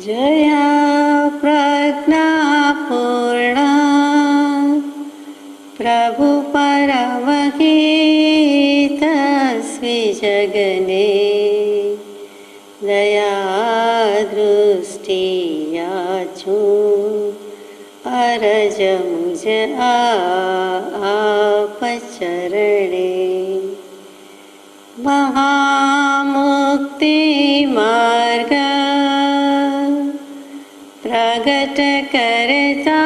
जया प्रज्ञापूर्णा प्रभु परमहितस्वी जगने दया दृष्टि याचू अरज मुझ आप चरणे महामुक्ति मार्ग प्रगट करता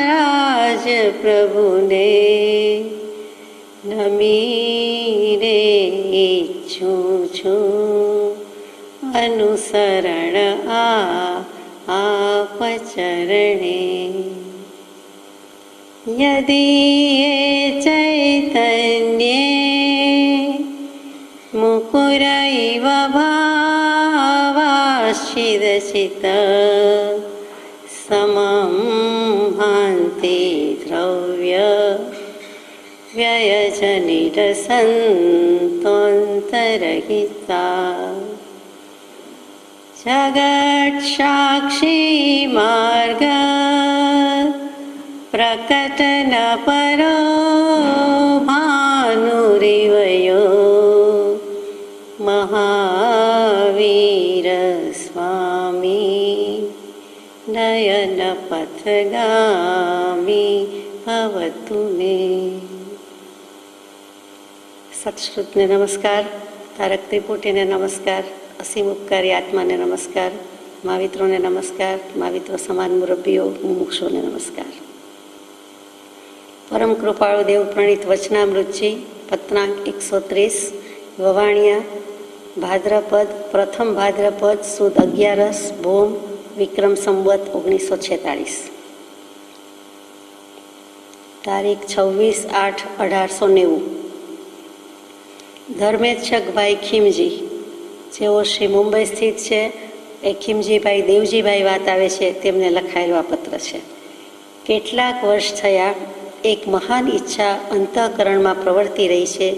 राज प्रभु ने नमीरे इच्छू छू अनुसरण आप चरणे यदि ये चैतन्य मुकुरैव भावाश्चिदचित समं भान्ति द्रव्य व्ययजनिरसन्तोऽन्तरहिता जगत्साक्षी मार्ग प्रकटन परो भानुरिवयो महावीर स्वामी नयन पथगामी भवतु मे। सत्श्रुतने नमस्कार, तारक त्रिपुटीने नमस्कार, असीम उपकारी आत्माने नमस्कार, महावित्रोने नमस्कार, महाविત્રો સમાન મુરબ્બીઓ મુમુક્ષોને નમસ્કાર। પરમ કૃપાળુ દેવ પ્રણીત વચનામૃતજી પત્નાંક 130 વવાણિયા ભાદ્રપદ પ્રથમ ભાદ્રપદ સુદ 11 ભોમ વિક્રમ સંવત 1946 તારીખ 26/8/1890। ધર્મેચ્છકભાઈ ખીમજી જેઓ શ્રી મુંબઈ સ્થિત છે એ ખીમજીભાઈ દેવજીભાઈ વાત આવે છે તેમને લખાયેલો આ પત્ર છે। કેટલાક વર્ષ થયા એક મહાન ઈચ્છા અંતઃકરણમાં પ્રવર્તી રહી છે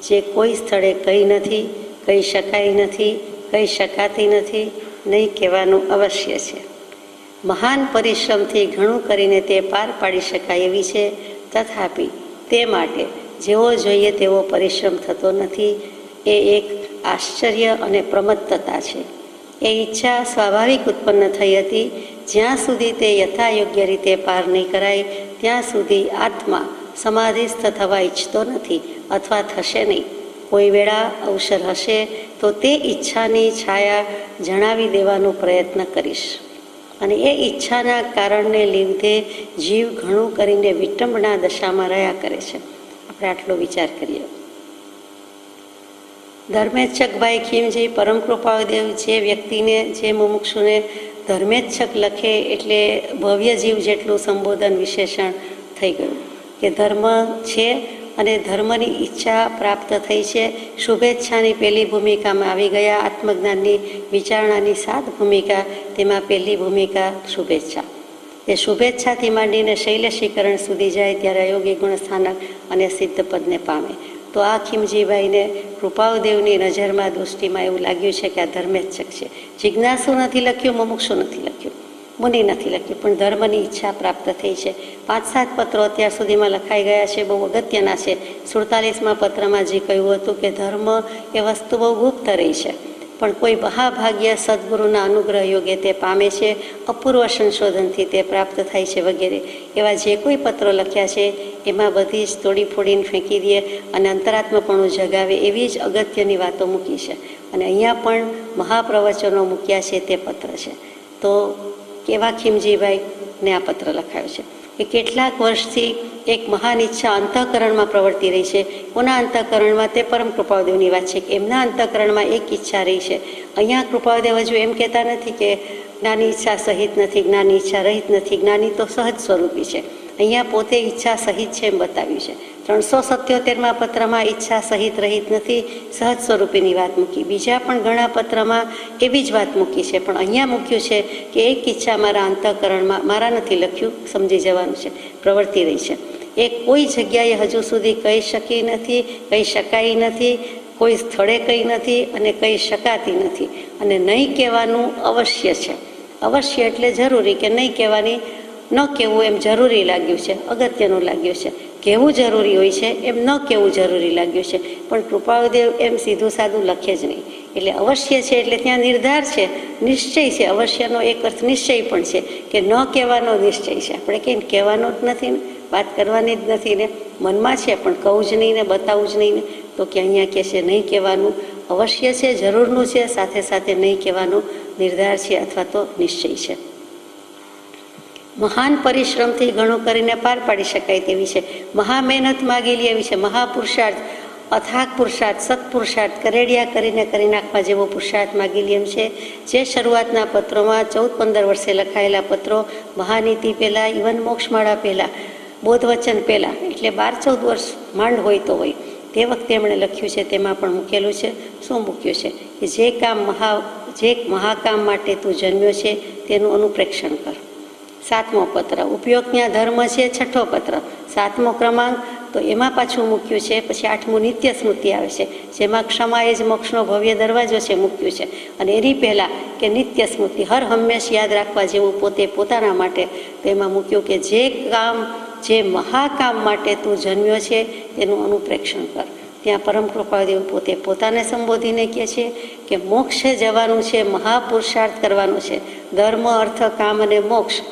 જે કોઈ સ્થળે કહી નથી, કહી શકાય નથી, કહી શકાતી નથી, નહીં કહેવાનું અવશ્ય છે। મહાન પરિશ્રમથી ઘણું કરીને તે પાર પાડી શકાય એવી છે, તથાપિ તે માટે જેવો જોઈએ તેવો પરિશ્રમ થતો નથી। એ એક આશ્ચર્ય અને પ્રમત્તતા છે। એ ઈચ્છા સ્વાભાવિક ઉત્પન્ન થઈ હતી। જ્યાં સુધી તે યથાયોગ્ય રીતે પાર નહીં કરાય ત્યાં સુધી આત્મા સમાધિસ્થ થવા ઈચ્છતો નથી અથવા થશે નહીં। કોઈ વેળા અવસર હશે તો તે ઈચ્છાની છાયા જણાવી દેવાનો પ્રયત્ન કરીશ। અને એ ઈચ્છાના કારણને લીધે જીવ ઘણું કરીને વિટંબના દશામાં રહ્યા કરે છે। આપણે આટલો વિચાર કરીએ। ધર્મેચ્છકભાઈ ખીમજી પરમ કૃપાળુદેવ જે વ્યક્તિને જે મુમુક્ષુને ધર્મેચ્છક લખે એટલે ભવ્ય જીવ જેટલું સંબોધન વિશેષણ થઈ ગયું કે ધર્મ છે અને ધર્મની ઈચ્છા પ્રાપ્ત થઈ છે। શુભેચ્છાની પહેલી ભૂમિકામાં આવી ગયા। આત્મજ્ઞાનની વિચારણાની 7 ભૂમિકા, તેમાં પહેલી ભૂમિકા શુભેચ્છા। એ શુભેચ્છાથી માંડીને શૈલેષીકરણ સુધી જાય ત્યારે અયોગી ગુણસ્થાનક અને સિદ્ધ પદને પામે। તો આ ખીમજીભાઈને કૃપાળુદેવની નજરમાં દૃષ્ટિમાં એવું લાગ્યું છે કે આ ધર્મેચ્છક છે। જિજ્ઞાસુ નથી લખ્યું, મુમુક્ષુ નથી લખ્યું, મુનિ નથી લખ્યું, પણ ધર્મની ઈચ્છા પ્રાપ્ત થઈ છે। 5-7 પત્રો અત્યાર સુધીમાં લખાઈ ગયા છે, બહુ અગત્યના છે। 47મા પત્રમાં જે કહ્યું હતું કે ધર્મ એ વસ્તુ બહુ ગુપ્ત રહી છે, પણ કોઈ મહાભાગ્ય સદગુરુના અનુગ્રહ યોગે તે પામે છે, અપૂર્વ સંશોધનથી તે પ્રાપ્ત થાય છે વગેરે એવા જે કોઈ પત્રો લખ્યા છે એમાં બધી જ તોડી ફોડીને ફેંકી દે અને અંતરાત્માપણું જગાવે એવી જ અગત્યની વાતો મૂકી છે। અને અહીંયા પણ મહાપ્રવચનો મૂક્યા છે તે પત્ર છે। તો કેવા ખીમજીભાઈને આ પત્ર લખાયો છે કે કેટલાક વર્ષથી એક મહાન ઈચ્છા અંતઃકરણમાં પ્રવર્તી રહી છે। કોના અંતઃકરણમાં? તે પરમ કૃપાળુદેવની વાત છે કે એમના અંતઃકરણમાં એક ઈચ્છા રહી છે। અહીંયા કૃપાળુદેવ હજુ એમ કહેતા નથી કે જ્ઞાની ઈચ્છા સહિત નથી, જ્ઞાની ઈચ્છા રહિત નથી, જ્ઞાની તો સહજ સ્વરૂપી છે। અહીંયા પોતે ઈચ્છા સહિત છે એમ બતાવ્યું છે। 377મા પત્રમાં ઈચ્છા સહિત રહિત નથી, સહજ સ્વરૂપીની વાત મૂકી। બીજા પણ ઘણા પત્રમાં એવી જ વાત મૂકી છે, પણ અહીંયા મૂક્યું છે કે એક ઈચ્છા મારા અંતઃકરણમાં, મારા નથી લખ્યું, સમજી જવાનું છે, પ્રવર્તી રહી છે। એ કોઈ જગ્યાએ હજુ સુધી કહી શકી નથી, કહી શકાય નથી, કોઈ સ્થળે કંઈ નથી અને કહી શકાતી નથી, અને નહીં કહેવાનું અવશ્ય છે. અવશ્ય એટલે જરૂરી, કે નહીં કહેવાની, ન કહેવું એમ જરૂરી લાગ્યું છે, અગત્યનું લાગ્યું છે. કહેવું જરૂરી હોય છે એમ ન કહેવું જરૂરી લાગ્યું છે, પણ કૃપાળુદેવ એમ સીધું સાદું લખે જ નહીં. એટલે અવશ્ય છે એટલે ત્યાં નિર્ધાર છે, નિશ્ચય છે. અવશ્યનો એક અર્થ નિશ્ચય પણ છે, કે ન કહેવાનો નિશ્ચય છે. આપણે કંઈ કહેવાનો જ નથી ને, વાત કરવાની જ નથી ને, મનમાં છે પણ કહું જ નહીં ને, બતાવું જ નહીં ને, તો કે અહીંયા કહે છે નહીં કહેવાનું અવશ્ય છે, જરૂરનું છે, સાથે સાથે નહીં કહેવાનો નિર્ધાર છે અથવા તો નિશ્ચય છે. મહાન પરિશ્રમથી ઘણું કરીને પાર પાડી શકાય તેવી છે, મહા મહેનત માગેલી એવી છે, મહાપુરુષાર્થ, અથાગ પુરુષાર્થ, સત્પુરુષાર્થ, કરેડિયા કરી નાખવા જેવો પુરુષાર્થ માગેલી એમ છે. જે શરૂઆતના પત્રોમાં 14-15 વર્ષે લખાયેલા પત્રો, મહાનીતિ પહેલાં, ઇવન મોક્ષમાળા પહેલાં, બોધવચન પહેલાં, એટલે 12-14 વર્ષ માંડ હોય તો હોય તે વખતે એમણે લખ્યું છે. તેમાં પણ મૂકેલું છે. શું મૂક્યું છે? કે જે મહાકામ માટે તું જન્મ્યો છે તેનું અનુપ્રેક્ષણ કર. 7મો પત્ર, ઉપયોગના ધર્મ છે. 6ઠ્ઠો પત્ર, 7મો ક્રમાંક, તો એમાં પાછું મૂક્યું છે. પછી 8મું નિત્ય સ્મૃતિ આવે છે, જેમાં ક્ષમા એ જ મોક્ષનો ભવ્ય દરવાજો છે, મૂક્યું છે. અને એની પહેલાં કે નિત્ય સ્મૃતિ, હર હંમેશ યાદ રાખવા જેવું પોતે પોતાના માટે, તો એમાં મૂક્યું કે જે મહાકામ માટે તું જન્મ્યો છે તેનું અનુપ્રેક્ષણ કર. ત્યાં પરમ કૃપાળુદેવ પોતે પોતાને સંબોધીને કહે છે કે મોક્ષે જવાનું છે, મહાપુરુષાર્થ કરવાનો છે. ધર્મ, અર્થ, કામ અને મોક્ષ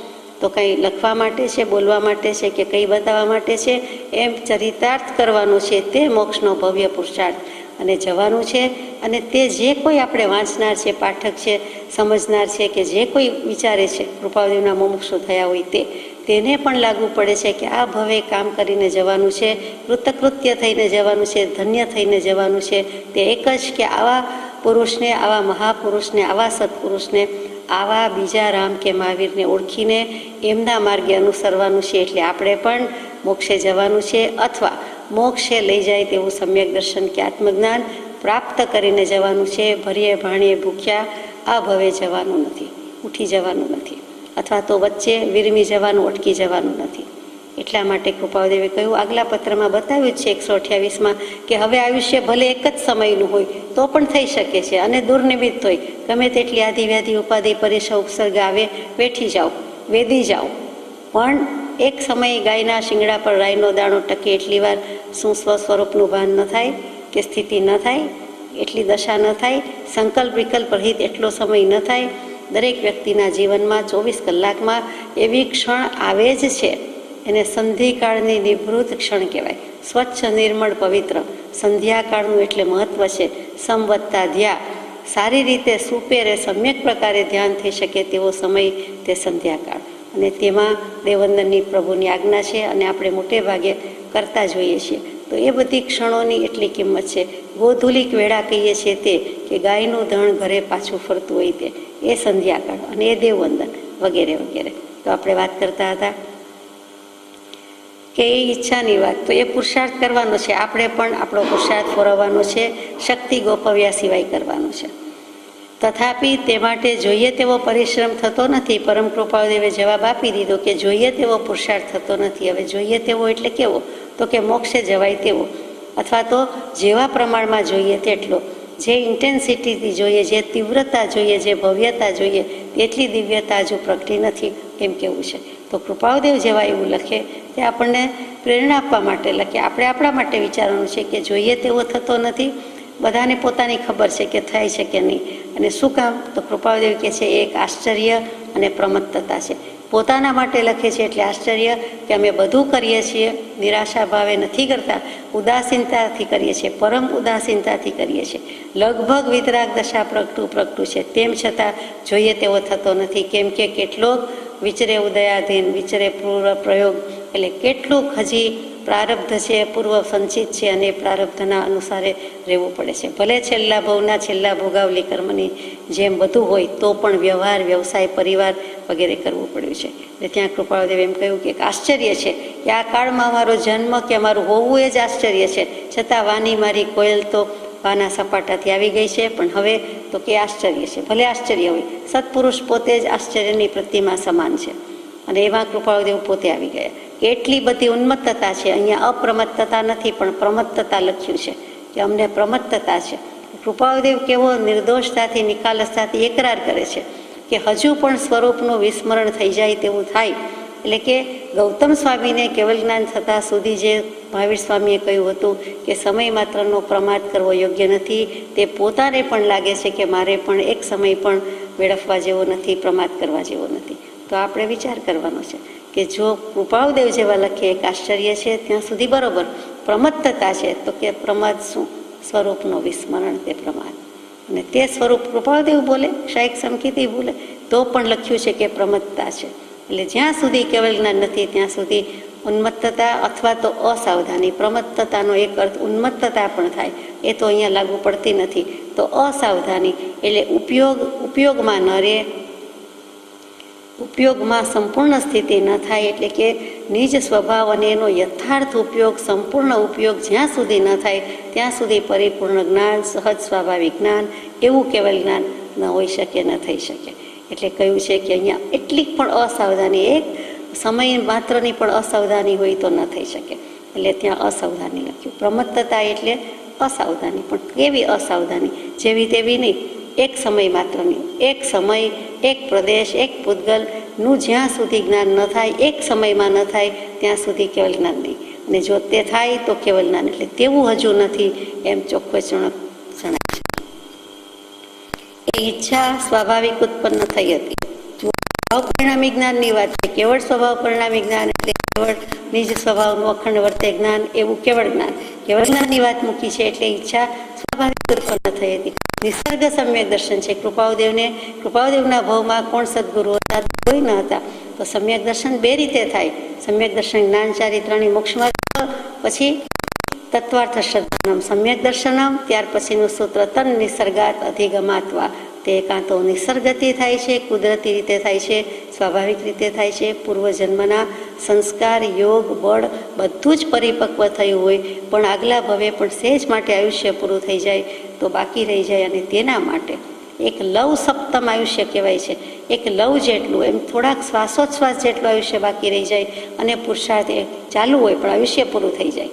તો કંઈ લખવા માટે છે, બોલવા માટે છે, કે કંઈ બતાવવા માટે છે, એમ ચરિતાર્થ કરવાનું છે. તે મોક્ષનો ભવ્ય પુરુષાર્થ અને જવાનું છે. અને તે જે કોઈ આપણે વાંચનાર છે, પાઠક છે, સમજનાર છે, કે જે કોઈ વિચારે છે કૃપાળુદેવના મુમુક્ષુ થયા હોય તેને પણ લાગુ પડે છે કે આ ભવે કામ કરીને જવાનું છે, કૃતકૃત્ય થઈને જવાનું છે, ધન્ય થઈને જવાનું છે. તે એક જ કે આવા પુરુષને, આવા મહાપુરુષને, આવા સત્પુરુષને, આવા બીજા રામ કે મહાવીરને ઓળખીને એમના માર્ગે અનુસરવાનું છે. એટલે આપણે પણ મોક્ષે જવાનું છે, અથવા મોક્ષે લઈ જાય તેવું સમ્યક દર્શન કે આત્મજ્ઞાન પ્રાપ્ત કરીને જવાનું છે. ભરીએ ભાણીએ ભૂખ્યા આ ભવે જવાનું નથી, ઉઠી જવાનું નથી, અથવા તો વચ્ચે વિરમી જવાનું, અટકી જવાનું નથી. એટલા માટે કૃપાળુદેવે કહ્યું, આગલા પત્રમાં બતાવ્યું છે 128માં, કે હવે આયુષ્ય ભલે એક જ સમયનું હોય તો પણ થઈ શકે છે, અને દુર્નિમિત્ત હોય, ગમે તેટલી આદિ વ્યાધિ ઉપાધિ પરેશ ઉપસર્ગ આવે, બેઠી જાઓ, વેદી જાઓ, પણ એક સમયે ગાયના શિંગડા પર રાઈનો દાણો ટકે એટલી વાર શું સ્વસ્વરૂપનું ભાન ન થાય, કે સ્થિતિ ન થાય, એટલી દશા ન થાય, સંકલ્પ વિકલ્પ રહિત એટલો સમય ન થાય. દરેક વ્યક્તિના જીવનમાં 24 કલાકમાં એવી ક્ષણ આવે જ છે, એને સંધિકાળની નિવૃત્ત ક્ષણ કહેવાય. સ્વચ્છ, નિર્મળ, પવિત્ર સંધ્યાકાળનું એટલે મહત્વ છે. સમવત્તા ધ્યા, સારી રીતે સુપેરે સમ્યક પ્રકારે ધ્યાન થઈ શકે તેવો સમય તે સંધ્યાકાળ, અને તેમાં દેવવંદનની પ્રભુની આજ્ઞા છે, અને આપણે મોટે ભાગે કરતા જોઈએ છીએ. તો એ બધી ક્ષણોની એટલી કિંમત છે. ગોધુલિક વેળા કહીએ છીએ તે, કે ગાયનું ધણ ઘરે પાછું ફરતું હોય તે, એ સંધ્યાકાળ અને એ દેવવંદન વગેરે વગેરે. તો આપણે વાત કરતા હતા કે એ ઈચ્છાની વાત, તો એ પુરુષાર્થ કરવાનો છે. આપણે પણ આપણો પુરુષાર્થ ફોરવવાનો છે, શક્તિ ગોપવ્યા સિવાય કરવાનો છે. તથાપિ તે માટે જોઈએ તેવો પરિશ્રમ થતો નથી. પરમ કૃપાળુદેવે જવાબ આપી દીધો કે જોઈએ તેવો પુરુષાર્થ થતો નથી. હવે જોઈએ તેવો એટલે કેવો? તો કે મોક્ષે જવાય તેવો, અથવા તો જેવા પ્રમાણમાં જોઈએ તેટલો, જે ઇન્ટેન્સિટીથી જોઈએ, જે તીવ્રતા જોઈએ, જે ભવ્યતા જોઈએ, તેટલી દિવ્યતા હજુ પ્રગટી નથી, એમ કેવું છે. તો કૃપાળુદેવ જેવા એવું લખે તે આપણને પ્રેરણા આપવા માટે લખે. આપણે આપણા માટે વિચારવાનું છે કે જોઈએ તેવો થતો નથી. બધાને પોતાની ખબર છે કે થાય છે કે નહીં, અને શું કામ? તો કૃપાળુદેવ કહે છે એક આશ્ચર્ય અને પ્રમત્તતા છે. પોતાના માટે લખે છે એટલે આશ્ચર્ય કે અમે બધું કરીએ છીએ, નિરાશા ભાવે નથી કરતા, ઉદાસીનતાથી કરીએ છીએ, પરમ ઉદાસીનતાથી કરીએ છીએ. લગભગ વિતરાગ દશા પ્રગટું છે, તેમ છતાં જોઈએ તેવો થતો નથી. કેમ કે કેટલોક વિચરે ઉદયાધીન, વિચરે પૂર્વ પ્રયોગ, એટલે કેટલુંક હજી પ્રારબ્ધ છે, પૂર્વ સંચિત છે, અને પ્રારબ્ધના અનુસારે રહેવું પડે છે. ભલે છેલ્લા ભવના છેલ્લા ભોગાવલી કર્મની જેમ બધું હોય તો પણ વ્યવહાર, વ્યવસાય, પરિવાર વગેરે કરવું પડ્યું છે. એટલે ત્યાં કૃપાળુદેવ એમ કહ્યું કે એક આશ્ચર્ય છે કે આ કાળમાં અમારો જન્મ કે અમારું હોવું એ જ આશ્ચર્ય છે. છતાં વાની મારી કોયલ તો વાના સપાટાથી આવી ગઈ છે, પણ હવે તો કે આશ્ચર્ય છે. ભલે આશ્ચર્ય હોય, સત્પુરુષ પોતે જ આશ્ચર્યની પ્રતિમા સમાન છે, અને એમાં કૃપાળુદેવ પોતે આવી ગયા. કેટલી બધી ઉન્મત્તતા છે. અહીંયા અપ્રમત્તતા નથી પણ પ્રમત્તતા લખ્યું છે, કે અમને પ્રમત્તતા છે. કૃપાળુદેવ કેવો નિર્દોષતાથી નિખાલસતાથી એકરાર કરે છે કે હજુ પણ સ્વરૂપનું વિસ્મરણ થઈ જાય તેવું થાય. એટલે કે ગૌતમ સ્વામીને કેવલ જ્ઞાન થતાં સુધી જે મહાવીર સ્વામીએ કહ્યું હતું કે સમય માત્રનો પ્રમાદ કરવો યોગ્ય નથી, તે પોતાને પણ લાગે છે કે મારે પણ એક સમય પણ વેડફવા જેવો નથી, પ્રમાદ કરવા જેવો નથી. તો આપણે વિચાર કરવાનો છે કે જો કૃપાળુદેવ જેવા લખે એક આશ્ચર્ય છે ત્યાં સુધી બરોબર, પ્રમત્તતા છે તો કે પ્રમાદ શું? સ્વરૂપનો વિસ્મરણ તે પ્રમાદ. અને તે સ્વરૂપ કૃપાળુદેવ બોલે, શાયક સમકીતી બોલે તો પણ લખ્યું છે કે પ્રમત્તતા છે. એટલે જ્યાં સુધી કેવલ જ્ઞાન નથી ત્યાં સુધી ઉન્મત્તતા અથવા તો અસાવધાની. પ્રમત્તતાનો એક અર્થ ઉન્મત્તતા પણ થાય, એ તો અહીંયા લાગુ પડતી નથી. તો અસાવધાની એટલે ઉપયોગમાં ન રહે, ઉપયોગમાં સંપૂર્ણ સ્થિતિ ન થાય. એટલે કે નિજ સ્વભાવ અને એનો યથાર્થ ઉપયોગ, સંપૂર્ણ ઉપયોગ જ્યાં સુધી ન થાય ત્યાં સુધી પરિપૂર્ણ જ્ઞાન, સહજ સ્વાભાવિક જ્ઞાન એવું કેવલ જ્ઞાન ન હોઈ શકે, ન થઈ શકે. એટલે કહ્યું છે કે અહીંયા એટલીક પણ અસાવધાની, એક સમય માત્રની પણ અસાવધાની હોય તો ન થઈ શકે. એટલે ત્યાં અસાવધાની લખ્યું. પ્રમત્તતા એટલે અસાવધાની, પણ કેવી અસાવધાની? જેવી તેવી નહીં, એક સમય માત્રની. એક સમય, એક પ્રદેશ, એક પૂતગલનું જ્યાં સુધી જ્ઞાન ન થાય, એક સમયમાં ન થાય ત્યાં સુધી કેવલ જ્ઞાન નહીં. અને જો તે થાય તો કેવલ જ્ઞાન. એટલે તેવું હજુ નથી એમ ચોખ્ખો જણાય છે. એ ઈચ્છા સ્વાભાવિક ઉત્પન્ન થઈ હતી. જો સ્વભાવ પરિણામી જ્ઞાનની વાત છે, કેવળ સ્વભાવ પરિણામી જ્ઞાન એટલે કેવળ નિજ સ્વભાવનું અખંડ વર્તે જ્ઞાન, એવું કેવળ જ્ઞાન. કેવળ જ્ઞાનની વાત મૂકી છે એટલે ઈચ્છા સ્વાભાવિક ઉત્પન્ન થઈ હતી. નિસર્ગ સમ્યક દર્શન છે. કૃપાળુદેવના ભાવમાં કોણ સદગુરુ હતા? કોઈ ન હતા. તો સમ્યક દર્શન બે રીતે થાય. સમ્યક દર્શન જ્ઞાન ચારિત્રાણી મોક્ષમાં, પછી તત્વાર્થ શ્રદ્ધાનમ સમ્યક દર્શનમ, ત્યાર પછીનું સૂત્ર તન નિસર્ગાત અધિગમાત્વા. તે કાં તો નિસર્ગથી થાય છે, કુદરતી રીતે થાય છે, સ્વાભાવિક રીતે થાય છે, પૂર્વજન્મના સંસ્કાર, યોગ, બળ બધું જ પરિપક્વ થયું હોય પણ આગલા ભવે પણ સહેજ માટે આયુષ્ય પૂરું થઈ જાય તો બાકી રહી જાય. અને તેના માટે એક લવ સપ્તમ આયુષ્ય કહેવાય છે. એક લવ જેટલું, એમ થોડાક શ્વાસોચ્છ્વાસ જેટલું આયુષ્ય બાકી રહી જાય અને પુરુષાર્થ ચાલુ હોય પણ આયુષ્ય પૂરું થઈ જાય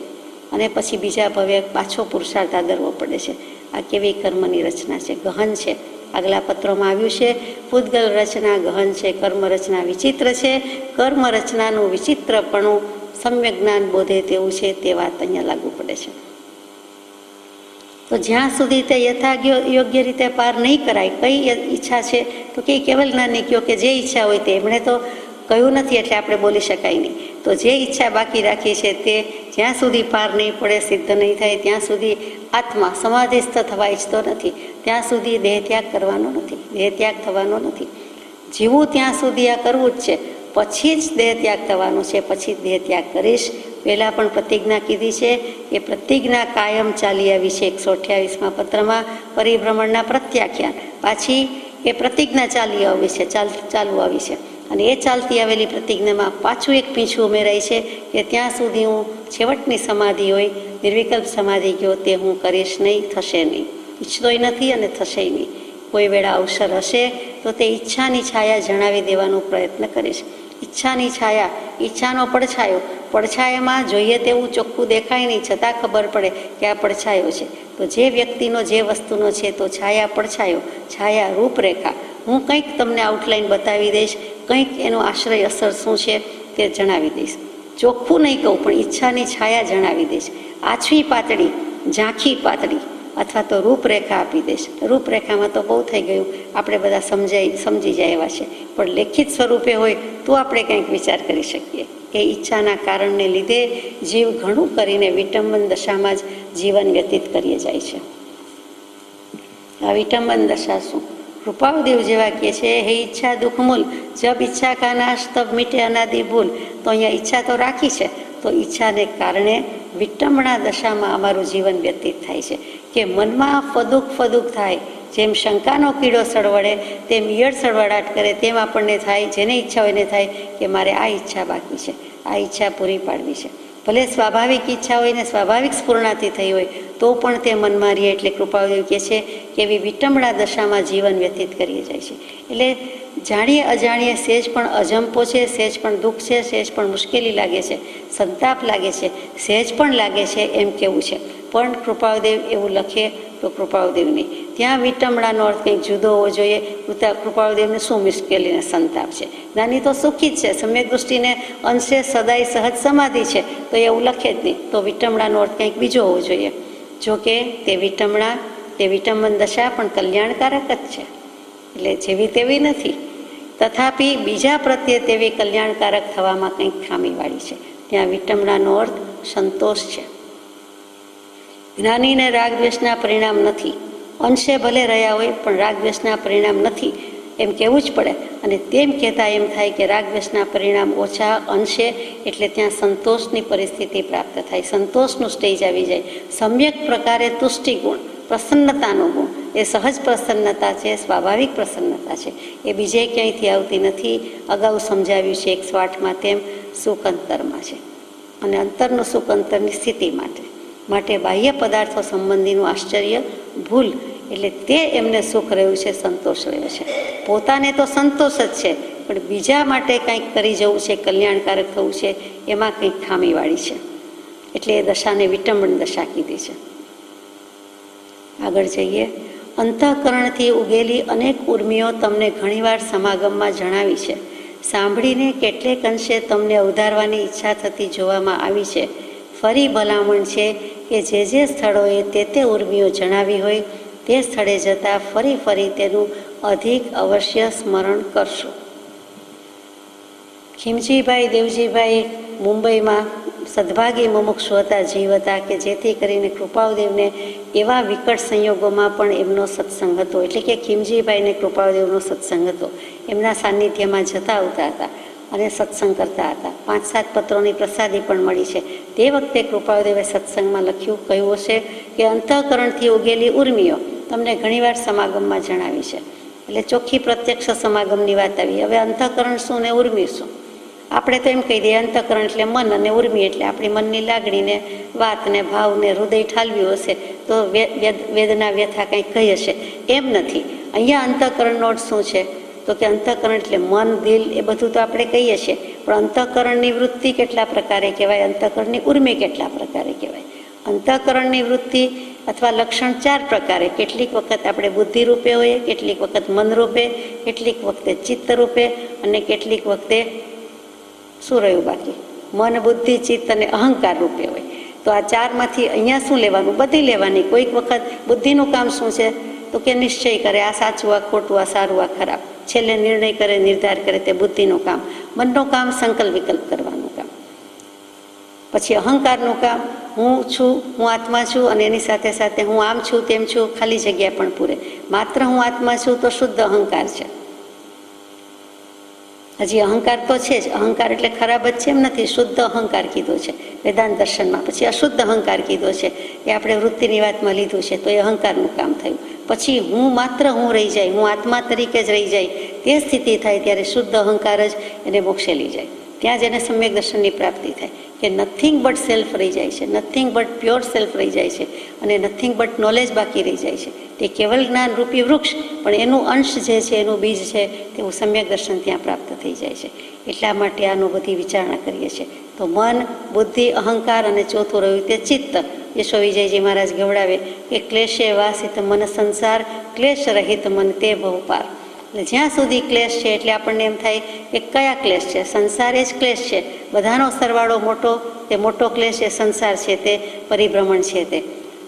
અને પછી બીજા ભવે પાછો પુરુષાર્થ આદરવો પડે છે. આ કેવી કર્મની રચના છે, ગહન છે. આગલા પત્રોમાં આવ્યું છે પૂતગલ રચના ગહન છે, કર્મ રચના વિચિત્ર છે. કર્મ રચનાનું વિચિત્રપણું સમ્યક જ્ઞાન બોધે તેવું છે, તે વાત અહીંયા લાગુ પડે છે. તો જ્યાં સુધી તે યોગ્ય રીતે પાર નહીં કરાય, કઈ ઈચ્છા છે તો કે કેવલ જ્ઞાનની કયો કે જે ઈચ્છા હોય તે. એમણે તો કહ્યું નથી એટલે આપણે બોલી શકાય નહીં. તો જે ઈચ્છા બાકી રાખી છે તે જ્યાં સુધી પાર નહીં પડે, સિદ્ધ નહીં થાય ત્યાં સુધી આત્મા સમાધિસ્થ થવા ઈચ્છતો નથી. ત્યાં સુધી દેહ ત્યાગ કરવાનો નથી, દેહ ત્યાગ થવાનો નથી. જીવું ત્યાં સુધી આ કરવું જ છે, પછી જ દેહ ત્યાગ થવાનો છે, પછી દેહ ત્યાગ કરીશ. પહેલાં પણ પ્રતિજ્ઞા કીધી છે કે પ્રતિજ્ઞા કાયમ ચાલી આવી છે. 128મા પત્રમાં પરિભ્રમણના પ્રત્યાખ્યાન, પાછી એ પ્રતિજ્ઞા ચાલી આવી છે, ચાલુ આવી છે. અને એ ચાલતી આવેલી પ્રતિજ્ઞામાં પાછું એક પીછું ઉમેરાય છે કે ત્યાં સુધી હું છેવટની સમાધિ હોય, નિર્વિકલ્પ સમાધિ ગયો તે હું કરીશ નહીં, થશે નહીં, ઈચ્છતોય નથી અને થશે નહીં. કોઈ વેળા અવસર હશે તો તે ઈચ્છાની છાયા જણાવી દેવાનો પ્રયત્ન કરીશ. ઈચ્છાની છાયા, ઈચ્છાનો પડછાયામાં જોઈએ તેવું ચોખ્ખું દેખાય નહીં, છતાં ખબર પડે કે આ પડછાયો છે. તો જે વ્યક્તિનો, જે વસ્તુનો છે તો છાયા, પડછાયો, છાયા, રૂપરેખા હું કંઈક તમને આઉટલાઈન બતાવી દઈશ, કંઈક એનો આશ્રય અસર શું છે તે જણાવી દઈશ. ચોખ્ખું નહીં કહું પણ ઈચ્છાની છાયા જણાવી દઈશ. આછવી પાતળી, ઝાંખી પાતળી અથવા તો રૂપરેખા આપી દઈશ. રૂપરેખામાં તો બહુ થઈ ગયું, આપણે બધા સમજી જાય એવા છે, પણ લેખિત સ્વરૂપે હોય તો આપણે કંઈક વિચાર કરી શકીએ. એ ઈચ્છાના કારણને લીધે જીવ ઘણું કરીને વિટંબન દશામાં જ જીવન વ્યતીત કરીએ જાય છે. આ વિટંબન દશા શું? કૃપાળુદેવ જેવા કહે છે, હે ઈચ્છા દુઃખમૂલ, જબ ઈચ્છા કા નાશ તબ મીટે અનાદિ ભૂલ. તો અહીંયા ઈચ્છા તો રાખી છે, તો ઈચ્છાને કારણે વિટંબણા દશામાં અમારું જીવન વ્યતીત થાય છે. કે મનમાં ફદુક થાય, જેમ શંકાનો કીડો સળવડે તેમ ઈયળ સળવડાટ કરે, તેમ આપણને થાય, જેને ઈચ્છા હોય એને થાય કે મારે આ ઈચ્છા બાકી છે, આ ઈચ્છા પૂરી પાડવી છે. ભલે સ્વાભાવિક ઈચ્છા હોય ને સ્વાભાવિક સ્ફૂર્ણાથી થઈ હોય તો પણ તે મનમાં રહે. એટલે કૃપાળુદેવ કહે છે કે એવી વિટંબણા દશામાં જીવન વ્યતીત કરીએ જાય છે. એટલે જાણીએ અજાણીએ સહેજ પણ અજંપો છે, સહેજ પણ દુઃખ છે, સહેજ પણ મુશ્કેલી લાગે છે, સંતાપ લાગે છે, સહેજ પણ લાગે છે એમ કેવું છે, પણ કૃપાળદેવ એવું લખે તો કૃપાળદેવ નહીં. ત્યાં વિટંબણાનો અર્થ કંઈક જુદો હોવો જોઈએ. કૃપાળદેવને શું મુશ્કેલીને સંતાપ છે? જ્ઞાની તો સુખી જ છે, સમ્યક દૃષ્ટિને અંશે સદાય સહજ સમાધિ છે, તો એવું લખે જ નહીં. તો વિટંબણાનો અર્થ કંઈક બીજો હોવો જોઈએ. જોકે તે વિટંબન દશા પણ કલ્યાણકારક જ છે, એટલે જેવી તેવી નથી. તથાપિ બીજા પ્રત્યે તેવી કલ્યાણકારક થવામાં કંઈક ખામીવાળી છે. ત્યાં વિટંબણાનો અર્થ સંતોષ છે. જ્ઞાનીને રાગદ્વેષના પરિણામ નથી. અંશે ભલે રહ્યા હોય પણ રાગદ્વેષના પરિણામ નથી એમ કહેવું જ પડે. અને તેમ કહેતા એમ થાય કે રાગદ્વેષના પરિણામ ઓછા અંશે, એટલે ત્યાં સંતોષની પરિસ્થિતિ પ્રાપ્ત થાય, સંતોષનું સ્ટેજ આવી જાય. સમ્યક પ્રકારે તુષ્ટિ ગુણ, પ્રસન્નતાનો ગુણ, એ સહજ પ્રસન્નતા છે, સ્વાભાવિક પ્રસન્નતા છે. એ બીજે ક્યાંયથી આવતી નથી. અગાઉ સમજાવ્યું છે 108માં તેમ સુખ અંતરમાં છે, અને અંતરનું સુખ અંતરની સ્થિતિ માટે બાહ્ય પદાર્થો સંબંધીનું આશ્ચર્ય ભૂલ, એટલે તે એમને સુખ રહ્યું છે, સંતોષ રહ્યો છે. પોતાને તો સંતોષ જ છે, પણ બીજા માટે કંઈક કરી જવું છે, કલ્યાણકારક થવું છે, એમાં કંઈક ખામીવાળી છે. એટલે એ દશાને વિટંબન દશા કીધી છે. આગળ જઈએ. અંતઃકરણથી ઉગેલી અનેક ઉર્મિઓ તમને ઘણીવાર સમાગમમાં જણાવી છે. સાંભળીને કેટલેક અંશે તમને અવધારવાની ઈચ્છા થતી જોવામાં આવી છે. ફરી ભલામણ છે કે જે સ્થળોએ તે ઉર્મિઓ જણાવી હોય તે સ્થળે જતાં ફરી તેનું અધિક અવશ્ય સ્મરણ કરશો. ખીમજીભાઈ દેવજીભાઈ મુંબઈમાં સદભાગી મુમુક્ષુ હતા, જીવ હતા, કે જેથી કરીને કૃપાળદેવને એવા વિકટ સંયોગોમાં પણ એમનો સત્સંગ હતો. એટલે કે ખીમજીભાઈને કૃપાળદેવનો સત્સંગ હતો. એમના સાનિધ્યમાં જતા આવતા હતા અને સત્સંગ કરતા હતા. 5-7 પત્રોની પ્રસાદી પણ મળી છે. તે વખતે કૃપાળદેવે સત્સંગમાં કહ્યું હશે કે અંતઃકરણથી ઉગેલી ઉર્મિઓ તમને ઘણીવાર સમાગમમાં જણાવી છે. એટલે ચોખ્ખી પ્રત્યક્ષ સમાગમની વાત આવી. હવે અંતઃકરણ શું ને ઉર્મિ શું? આપણે તો એમ કહી દઈએ અંતઃકરણ એટલે મન, અને ઉર્મિ એટલે આપણી મનની લાગણીને, વાતને, ભાવને, હૃદય ઠાલવ્યું હશે તો વેદના વ્યથા કંઈક કહી હશે. એમ નથી. અહીંયા અંતઃકરણનો અર્થ શું છે? તો કે અંતઃકરણ એટલે મન, દિલ, એ બધું તો આપણે કહીએ છીએ, પણ અંતઃકરણની વૃત્તિ કેટલા પ્રકારે કહેવાય, અંતઃકરણની ઉર્મિ કેટલા પ્રકારે કહેવાય. અંતઃકરણની વૃત્તિ અથવા લક્ષણ 4 પ્રકારે. કેટલીક વખત આપણે બુદ્ધિ રૂપે હોઈએ, કેટલીક વખત મન રૂપે, કેટલીક વખતે ચિત્ત રૂપે, અને કેટલીક વખતે શું રહ્યું બાકી? મન, બુદ્ધિ, ચિત્ત અને અહંકાર રૂપે હોય. તો આ 4માંથી અહીંયા શું લેવાનું? બધી લેવાની. કોઈક વખત બુદ્ધિનું કામ શું છે? તો કે નિશ્ચય કરે, આ સાચું, આ ખોટું, આ સારું, આ ખરાબ. છેલ્લે નિર્ણય કરે, નિર્ધાર કરે, તે બુદ્ધિનું કામ. મનનું કામ સંકલ્પ વિકલ્પ કરવાનું કામ. પછી અહંકારનું કામ, હું છું, હું આત્મા છું, અને એની સાથે સાથે હું આમ છું, તેમ છું, ખાલી જગ્યા પણ પૂરે. માત્ર હું આત્મા છું તો શુદ્ધ અહંકાર છે. હજી અહંકાર તો છે જ. અહંકાર એટલે ખરાબ જ છે એમ નથી. શુદ્ધ અહંકાર કીધો છે વેદાંત દર્શનમાં. પછી અશુદ્ધ અહંકાર કીધો છે, એ આપણે વૃત્તિની વાતમાં લીધું છે, તો એ અહંકારનું કામ થયું. પછી માત્ર હું રહી જાય, હું આત્મા તરીકે જ રહી જાય, તે સ્થિતિ થાય ત્યારે શુદ્ધ અહંકાર જ એને મોક્ષે લઈ જાય. ત્યાં જ એને સમ્યક દર્શનની પ્રાપ્તિ થાય કે નથિંગ બટ સેલ્ફ રહી જાય છે, નથિંગ બટ પ્યોર સેલ્ફ રહી જાય છે, અને નથિંગ બટ નોલેજ બાકી રહી જાય છે. તે કેવલ જ્ઞાન રૂપી વૃક્ષ, પણ એનું અંશ જે છે, એનું બીજ છે, તેવું સમ્યક દર્શન ત્યાં પ્રાપ્ત થઈ જાય છે. એટલા માટે આનું બધી વિચારણા કરીએ છીએ. તો મન, બુદ્ધિ, અહંકાર, અને ચોથું રહ્યું તે ચિત્ત. યશો વિજયજી મહારાજ ગવડાવે કે ક્લેશે વાસિત મન સંસાર, ક્લેશ રહિત મન તે બહુપાર. એટલે જ્યાં સુધી ક્લેશ છે એટલે આપણને એમ થાય કે કયા ક્લેશ છે? સંસાર એ જ ક્લેશ છે. બધાનો સરવાળો મોટો ક્લેશ એ સંસાર છે, તે પરિભ્રમણ છે. તે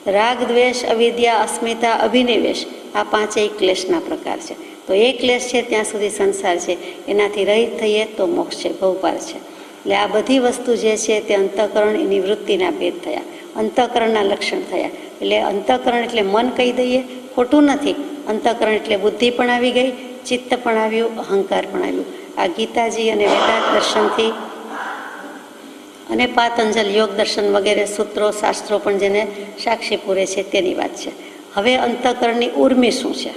રાગ, દ્વેષ, અવિદ્યા, અસ્મિતા, અભિનિવેશ, આ 5 ક્લેશના પ્રકાર છે. તો એ ક્લેશ છે ત્યાં સુધી સંસાર છે, એનાથી રહિત થઈએ તો મોક્ષ છે, ભવપાર છે. એટલે આ બધી વસ્તુ જે છે તે અંતઃકરણ, એની વૃત્તિના ભેદ થયા, અંતઃકરણના લક્ષણ થયા. એટલે અંતઃકરણ એટલે મન કહી દઈએ, ખોટું નથી. અંતઃકરણ એટલે બુદ્ધિ પણ આવી ગઈ, ચિત્ત પણ આવ્યું, અહંકાર પણ આવ્યું. આ ગીતાજી અને વેદાંત દર્શનથી અને પાતંજલ યોગ દર્શન વગેરે સૂત્રો, શાસ્ત્રો પણ જેને સાક્ષી પૂરે છે તેની વાત છે. હવે અંતઃકરણની ઉર્મિ શું છે?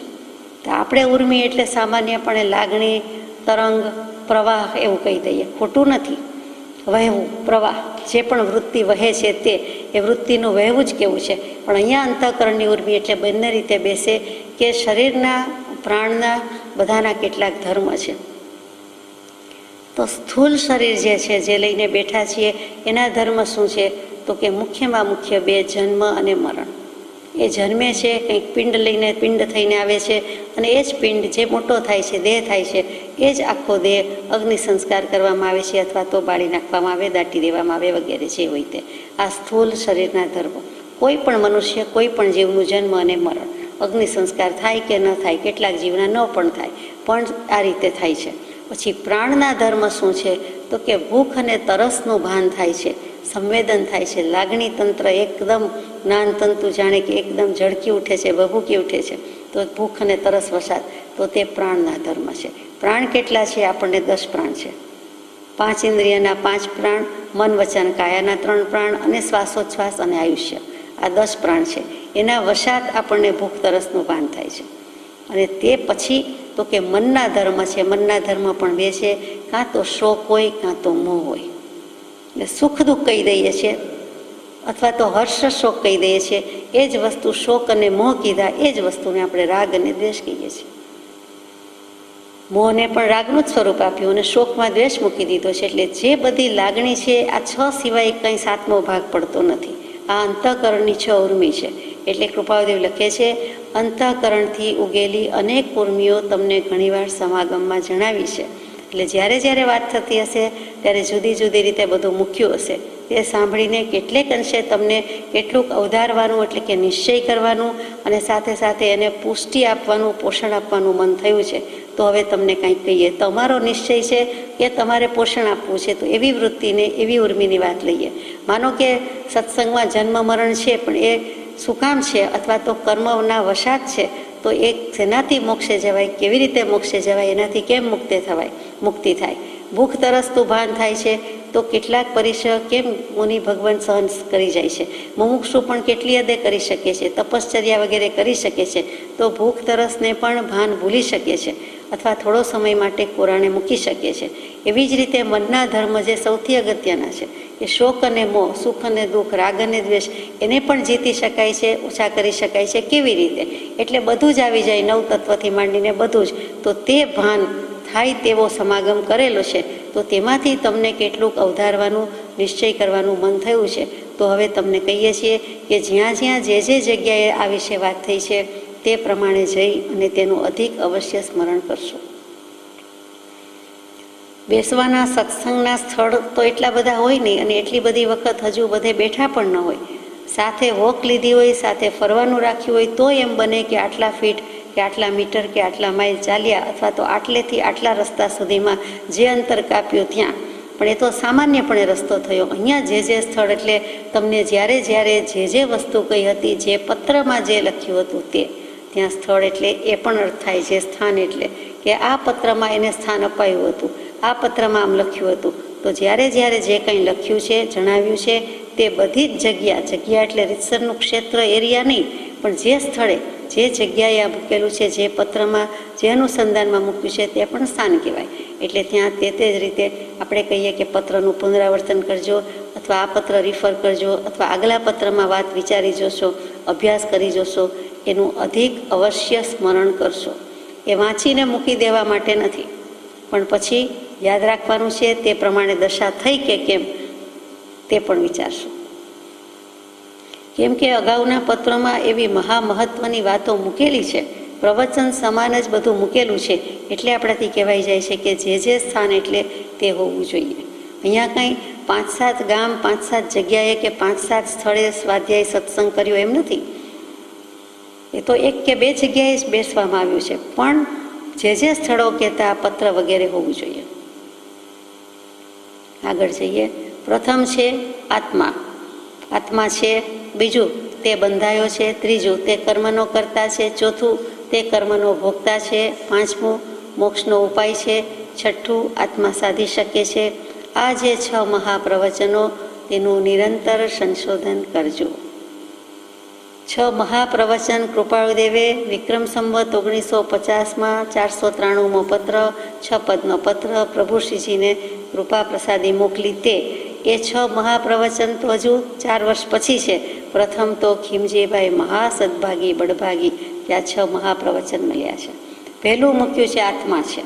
તો આપણે ઉર્મિ એટલે સામાન્યપણે લાગણી, તરંગ, પ્રવાહ એવું કહી દઈએ. ખોટું નથી. વહેવું, પ્રવાહ, જે પણ વૃત્તિ વહે છે તે એ વૃત્તિનું વહેવું જ કેવું છે. પણ અહીંયા અંતઃકરણની ઉર્મિ એટલે બંને રીતે બેસે કે શરીરના, પ્રાણના, બધાના કેટલાક ધર્મ છે. તો સ્થૂલ શરીર જે છે, જે લઈને બેઠા છીએ, એના ધર્મ શું છે? તો કે મુખ્યમાં મુખ્ય બે, જન્મ અને મરણ. એ જન્મે છે, કંઈક પિંડ લઈને પિંડ થઈને આવે છે, અને એ જ પિંડ જે મોટો થાય છે, દેહ થાય છે, એ જ આખો દેહ અગ્નિ સંસ્કાર કરવામાં આવે છે, અથવા તો બાળી નાખવામાં આવે, દાટી દેવામાં આવે, વગેરે જે હોય તે. આ સ્થૂલ શરીરના ધર્મો. કોઈ પણ મનુષ્ય, કોઈ પણ જીવનું જન્મ અને મરણ, અગ્નિ સંસ્કાર થાય કે ન થાય, કેટલાક જીવના ન પણ થાય, પણ આ રીતે થાય છે. પછી પ્રાણના ધર્મ શું છે? તો કે ભૂખ અને તરસનું ભાન થાય છે, સંવેદન થાય છે, લાગણી તંત્ર એકદમ જ્ઞાનતંતુ જાણે કે એકદમ ઝળકી ઉઠે છે, ભભૂકી ઉઠે છે, તો ભૂખ અને તરસ વસાત, તો તે પ્રાણના ધર્મ છે. પ્રાણ કેટલા છે? આપણને 10 પ્રાણ છે. 5 ઇન્દ્રિયના 5 પ્રાણ, મન વચન કાયાના 3 પ્રાણ, અને શ્વાસોચ્છ્વાસ અને આયુષ્ય, આ 10 પ્રાણ છે. એના વશાત આપણને ભૂખ તરસનું ભાન થાય છે. અને તે પછી તો કે મનના ધર્મ છે. મનના ધર્મ પણ 2 છે, કાં તો શોક હોય, કાં તો મોહ હોય. એટલે સુખ દુઃખ કહી દઈએ છીએ, અથવા તો હર્ષ શોક કહી દઈએ છીએ. એ જ વસ્તુ શોક અને મોહ કીધા, એ જ વસ્તુને આપણે રાગ અને દ્વેષ કહીએ છીએ. મોહને પણ રાગનું જ સ્વરૂપ આપ્યું અને શોકમાં દ્વેષ મૂકી દીધો છે. એટલે જે બધી લાગણી છે, આ 6 સિવાય કંઈ 7મો ભાગ પડતો નથી. આ અંતઃકરણની 6 ઉર્મિ છે. એટલે કૃપાળુદેવ લખે છે, અંતઃકરણથી ઉગેલી અનેક ઉર્મિઓ તમને ઘણીવાર સમાગમમાં જણાવી છે. એટલે જ્યારે જ્યારે વાત થતી હશે, ત્યારે જુદી જુદી રીતે બધું મૂક્યું હશે. તે સાંભળીને કેટલેક અંશે તમને કેટલુંક અવધારવાનું, એટલે કે નિશ્ચય કરવાનું, અને સાથે સાથે એને પુષ્ટિ આપવાનું, પોષણ આપવાનું મન થયું છે. તો હવે તમને કંઈક કહીએ. તમારો નિશ્ચય છે કે તમારે પોષણ આપવું છે, તો એવી વૃત્તિને, એવી ઉર્મિની વાત લઈએ. માનો કે સત્સંગમાં જન્મ મરણ છે, પણ એ શું કામ છે? અથવા તો કર્મના વશાત છે. તો એ શેનાથી મોક્ષે જવાય, કેવી રીતે મોક્ષે જવાય, એનાથી કેમ મુક્તિ થાય? ભૂખ તરસતું ભાન થાય છે, તો કેટલાક પરિસર કેમ મુનિ ભગવાન સહન કરી જાય છે? મુમુક્ષુ પણ કેટલી હદે કરી શકે છે, તપશ્ચર્યા વગેરે કરી શકે છે, તો ભૂખ તરસને પણ ભાન ભૂલી શકે છે, અથવા થોડો સમય માટે કોરાણે મૂકી શકે છે. એવી જ રીતે મનના ધર્મ જે સૌથી અગત્યના છે, કે શોક અને મોહ, સુખ અને દુઃખ, રાગ અને દ્વેષ, એને પણ જીતી શકાય છે, ઓછા કરી શકાય છે. કેવી રીતે? એટલે બધું જ આવી જાય, 9 તત્વથી માંડીને બધું જ. તો તે ભાન થાય તેવો સમાગમ કરેલો છે. તો તેમાંથી તમને કેટલુંક અવધારવાનું, નિશ્ચય કરવાનું મન થયું છે. તો હવે તમને કહીએ છીએ કે જ્યાં જ્યાં જે જગ્યાએ આ વિશે વાત થઈ છે, તે પ્રમાણે જઈ અને તેનું અધિક અવશ્ય સ્મરણ કરશો. બેસવાના સત્સંગના સ્થળ તો એટલા બધા હોય નહીં, અને એટલી બધી વખત હજુ બધે બેઠા પણ ન હોય. સાથે વોક લીધી હોય, સાથે ફરવાનું રાખ્યું હોય, તો એમ બને કે આટલા ફીટ કે આટલા મીટર કે આટલા માઇલ ચાલ્યા, અથવા તો આટલેથી આટલા રસ્તા સુધીમાં જે અંતર કાપ્યું ત્યાં. પણ એ તો સામાન્યપણે રસ્તો થયો. અહીંયા જે સ્થળ, એટલે તમને જ્યારે જ્યારે જે વસ્તુ કહી હતી, જે પત્રમાં જે લખ્યું હતું તે ત્યાં સ્થળ, એટલે એ પણ અર્થ થાય છે. સ્થાન એટલે કે આ પત્રમાં એને સ્થાન અપાયું હતું, આ પત્રમાં આમ લખ્યું હતું. તો જ્યારે જ્યારે જે કંઈ લખ્યું છે, જણાવ્યું છે, તે બધી જ જગ્યા એટલે રીતસરનું ક્ષેત્ર, એરિયા નહીં, પણ જે સ્થળે, જે જગ્યાએ આ મૂકેલું છે, જે પત્રમાં, જે અનુસંધાનમાં મૂક્યું છે, તે પણ સ્થાન કહેવાય. એટલે ત્યાં તે જ રીતે આપણે કહીએ કે પત્રનું પુનરાવર્તન કરજો, અથવા આ પત્ર રિફર કરજો, અથવા આગલા પત્રમાં વાત વિચારી જોશો, અભ્યાસ કરી જોશો, એનું અધિક અવશ્ય સ્મરણ કરશો. એ વાંચીને મૂકી દેવા માટે નથી, પણ પછી યાદ રાખવાનું છે, તે પ્રમાણે દશા થઈ કે કેમ તે પણ વિચારશું. કેમ કે અગાઉના પત્રોમાં એવી મહત્વની વાતો મૂકેલી છે, પ્રવચન સમાન જ બધું મૂકેલું છે. એટલે આપણાથી કહેવાય જાય છે કે જે સ્થાન એટલે તે હોવું જોઈએ. અહીંયા કંઈ 5-7 ગામ, 5-7 જગ્યાએ કે 5-7 સ્થળે સ્વાધ્યાય સત્સંગ કર્યો એમ નથી. એ તો 1 કે 2 જગ્યાએ જ બેસવામાં આવ્યું છે, પણ જે સ્થળો કહેતા પત્ર વગેરે હોવું જોઈએ. આગળ જઈએ. પ્રથમ છે આત્મા. આત્મા છે. બીજું, તે બંધાયો છે. ત્રીજું, તે કર્મનો કર્તા છે. ચોથું, તે કર્મનો ભોગતા છે. પાંચમું, મોક્ષનો ઉપાય છે. છઠ્ઠું, આત્મા સાધી શકે છે. આ જે 6 મહાપ્રવચનો, તેનું નિરંતર સંશોધન કરજો. 6 મહાપ્રવચન કૃપાળુદેવે વિક્રમ સંવત 1950માં 493મો પત્ર, 6 પદનો પત્ર પ્રભુશ્રીજીને કૃપા પ્રસાદી મોકલી. તે એ 6 મહાપ્રવચન તો હજુ 4 વર્ષ પછી છે. પ્રથમ તો ખીમજીભાઈ મહાસદભાગી, બળભાગી, ત્યાં 6 મહાપ્રવચન મળ્યા છે. પહેલું મૂક્યું છે આત્મા છે.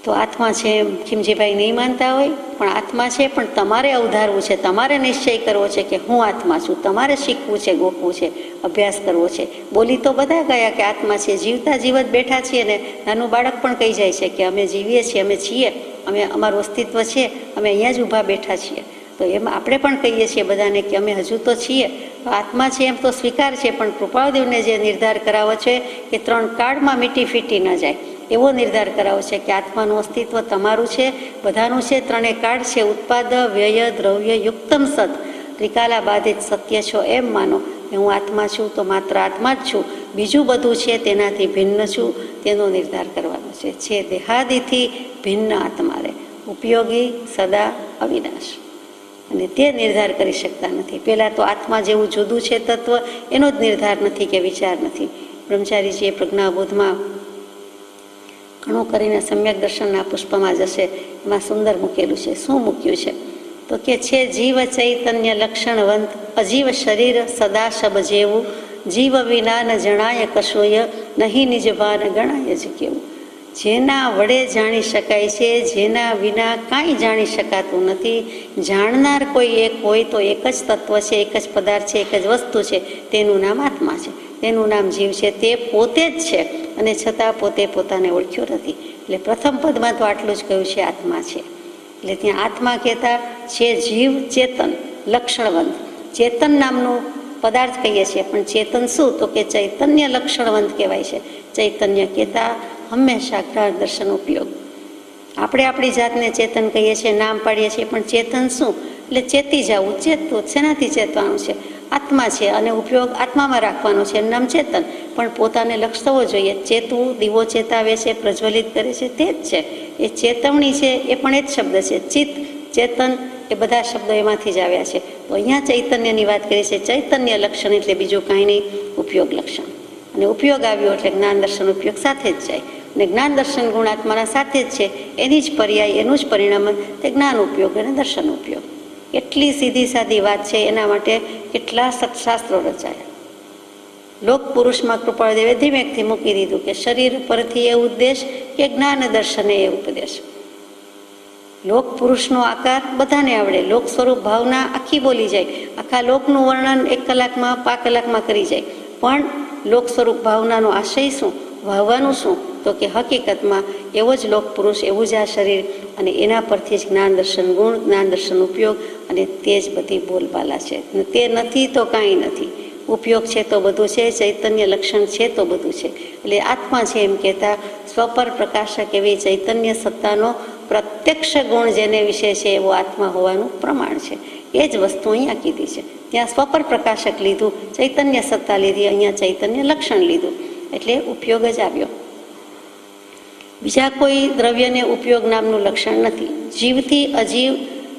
તો આત્મા છે એમ ખીમજીભાઈ નહીં માનતા હોય, પણ આત્મા છે, પણ તમારે અવધારવું છે, તમારે નિશ્ચય કરવો છે કે હું આત્મા છું, તમારે શીખવું છે, ગોખવું છે, અભ્યાસ કરવો છે. બોલી તો બધા ગયા કે આત્મા છે, જીવતા જીવત બેઠા છીએ ને નાનું બાળક પણ કહી જાય છે કે અમે જીવીએ છીએ, અમે છીએ, અમે અમારું અસ્તિત્વ છે, અમે અહીંયા જ ઊભા બેઠા છીએ. તો એમાં આપણે પણ કહીએ છીએ બધાને કે અમે હજુ તો છીએ, આત્મા છે એમ તો સ્વીકાર છે, પણ કૃપાળદેવને જે નિર્ધાર કરાવો છે કે 3 કાળમાં મીટી ફીટી ન જાય એવો નિર્ધાર કરાવો છે કે આત્માનું અસ્તિત્વ તમારું છે, બધાનું છે, 3 કાળ છે, ઉત્પાદ વ્યય દ્રવ્ય યુક્તમ સત ત્રિકાલા બાધિત સત્ય છો એમ માનો કે હું આત્મા છું તો માત્ર આત્મા જ છું, બીજું બધું છે તેનાથી ભિન્ન છું, તેનો નિર્ધાર કરવાનો છે દેહાદિથી ભિન્ન આત્મા રે ઉપયોગી સદા અવિનાશ. અને તે નિર્ધાર કરી શકતા નથી. પહેલાં તો આત્મા જેવું જુદું છે તત્વ એનો જ નિર્ધાર નથી કે વિચાર નથી. બ્રહ્મચારીજીએ પ્રજ્ઞાબોધમાં ઘણું કરીને સમ્યક દર્શનના પુષ્પમાં જશે એમાં સુંદર મૂકેલું છે. શું મૂક્યું છે તો કે છે જીવ ચૈતન્ય લક્ષણવંત અજીવ શરીર સદા શબ જેવું, જીવ વિના ન જણાય કશોય નહીં નિજ ભાન ગણાય જ કેવું. જેના વડે જાણી શકાય છે, જેના વિના કાંઈ જાણી શકાતું નથી. જાણનાર કોઈ એક હોય તો એક જ તત્વ છે, એક જ પદાર્થ છે, એક જ વસ્તુ છે, તેનું નામ આત્મા છે, તેનું નામ જીવ છે. તે પોતે જ છે અને છતાં પોતે પોતાને ઓળખ્યો નથી. એટલે પ્રથમ પદમાં તો આટલું જ કહ્યું છે આત્મા છે. એટલે ત્યાં આત્મા કહેતા છે જીવ ચેતન લક્ષણવંત. ચેતન નામનું પદાર્થ કહીએ છીએ, પણ ચેતન શું તો કે ચૈતન્ય લક્ષણવંત કહેવાય છે. ચૈતન્ય કહેતા હંમેશા જ્ઞાન દર્શન ઉપયોગ. આપણે આપણી જાતને ચેતન કહીએ છીએ, નામ પાડીએ છીએ, પણ ચેતન શું એટલે ચેતી જવું, ચેતવું. શેનાથી ચેતવાનું છે? આત્મા છે અને ઉપયોગ આત્મામાં રાખવાનો છે, એનું નામ ચેતન. પણ પોતાને લક્ષ થવો જોઈએ. ચેતવું, દીવો ચેતાવે છે, પ્રજ્વલિત કરે છે, તે જ છે. એ ચેતવણી છે એ પણ એ જ શબ્દ છે. ચિત્ત ચેતન એ બધા શબ્દો એમાંથી જ આવ્યા છે. તો અહીંયા ચૈતન્યની વાત કરી છે. ચૈતન્ય લક્ષણ એટલે બીજું કાંઈ નહીં, ઉપયોગ લક્ષણ. અને ઉપયોગ આવ્યો એટલે જ્ઞાન દર્શન ઉપયોગ સાથે જ જાય. અને જ્ઞાન દર્શન ગુણ આત્માના સાથે જ છે, એની જ પર્યાય, એનું જ પરિણામ તે જ્ઞાન ઉપયોગ અને દર્શન ઉપયોગ. એટલી સીધી સાદી વાત છે, એના માટે કેટલા સત્શાસ્ત્રો રચાયા. લોક પુરુષમાં કૃપાળદેવે ધીમેકથી મૂકી દીધું કે શરીર પરથી એ ઉદ્દેશ કે જ્ઞાન દર્શને એ ઉપદેશ. લોક પુરુષનો આકાર બધાને આવડે, લોક સ્વરૂપ ભાવના આખી બોલી જાય, આખા લોકનું વર્ણન 1 કલાકમાં 5 કલાકમાં કરી જાય. પણ લોક સ્વરૂપ ભાવનાનો આશય શું, ભાવવાનું શું તો કે હકીકતમાં એવો જ લોક પુરુષ, એવું જ આ શરીર, અને એના પરથી જ જ્ઞાન દર્શન ગુણ, જ્ઞાન દર્શન ઉપયોગ, અને તે જ બધી બોલબાલા છે. તે નથી તો કાંઈ નથી. ઉપયોગ છે તો બધું છે, ચૈતન્ય લક્ષણ છે તો બધું છે. એટલે આત્મા છે એમ કહેતા સ્વપર પ્રકાશક એવી ચૈતન્ય સત્તાનો પ્રત્યક્ષ ગુણ જેને વિશે છે એવો આત્મા હોવાનું પ્રમાણ છે. એ જ વસ્તુ અહીંયા કીધી છે. ત્યાં સ્વપર પ્રકાશક લીધું, ચૈતન્ય સત્તા લીધી, અહીંયા ચૈતન્ય લક્ષણ લીધું, એટલે ઉપયોગ જ આવ્યો. બીજા કોઈ દ્રવ્યને ઉપયોગ નામનું લક્ષણ નથી. જીવથી અજીવ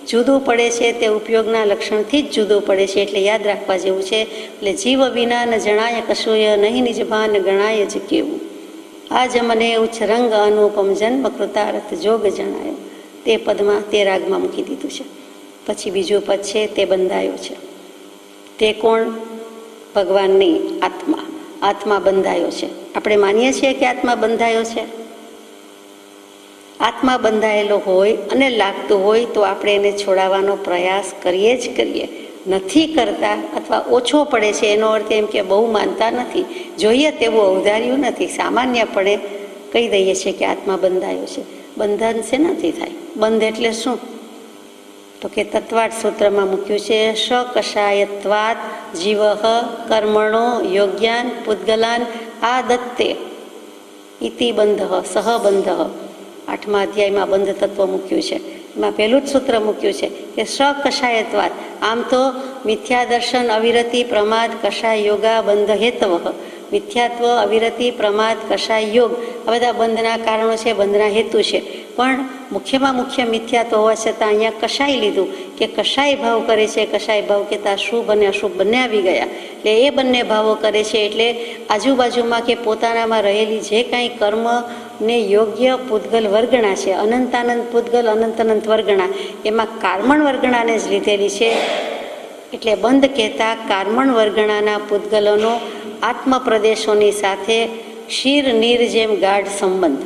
જુદું પડે છે તે ઉપયોગના લક્ષણથી જ જુદું પડે છે. એટલે યાદ રાખવા જેવું છે. એટલે જીવ વિના ન જણાય કશોય નહીં નિજ ભાન ગણાય જ કેવું. આજ મને ઉચ્છરંગ અનુપમ જન્મ કૃતાર્થ જોગ જણાયો. તે પદમાં તે રાગમાં મૂકી દીધું છે. પછી બીજું પદ છે તે બંધાયો છે. તે કોણ? ભગવાન નહીં, આત્મા. આત્મા બંધાયો છે. આપણે માનીએ છીએ કે આત્મા બંધાયો છે. આત્મા બંધાયેલો હોય અને લાગતું હોય તો આપણે એને છોડાવવાનો પ્રયાસ કરીએ જ કરીએ. નથી કરતા અથવા ઓછો પડે છે એનો અર્થ એમ કે બહુ માનતા નથી, જોઈએ તેવું અવધાર્યું નથી. સામાન્યપણે કહી દઈએ છીએ કે આત્મા બંધાયો છે. બંધન શેનાથી થાય? બંધ એટલે શું તો કે તત્વાર્થ સૂત્રમાં મૂક્યું છે શકશાયત્વાત જીવ કર્મણો યોગ્યાન પૂદગલાન આદત્તે ઇતિ બંધ સહબંધ. 8મા અધ્યાયમાં બંધ તત્વ મૂક્યું છે. એમાં પહેલું જ સૂત્ર મૂક્યું છે કે શકશાયત્વાત. આમ તો મિથ્યા દર્શન અવિરતિ પ્રમાદ કષાય યોગા બંધ હેતવ. મિથ્યાત્વ અવિરતિ પ્રમાદ કષાય યોગ આ બધા બંધના કારણો છે, બંધના હેતુ છે. પણ મુખ્યમાં મુખ્ય મિથ્યાત્વ હોવા છતાં અહીંયા કષાય લીધું કે કષાય ભાવ કરે છે. કષાય ભાવ કહેતા શુભ અને અશુભ બંને આવી ગયા. એટલે એ બંને ભાવો કરે છે. એટલે આજુબાજુમાં કે પોતાનામાં રહેલી જે કાંઈ કર્મ ને યોગ્ય પૂતગલ વર્ગણા છે, અનંતાનંદ પૂતગલ, અનંત વર્ગણા, એમાં કાર્મણ વર્ગણાને જ લીધેલી છે. એટલે બંધ કહેતા કાર્મણ વર્ગણાના પૂતગલોનો આત્મ પ્રદેશોની સાથે ક્ષીર નીર જેમ ગાઢ સંબંધ.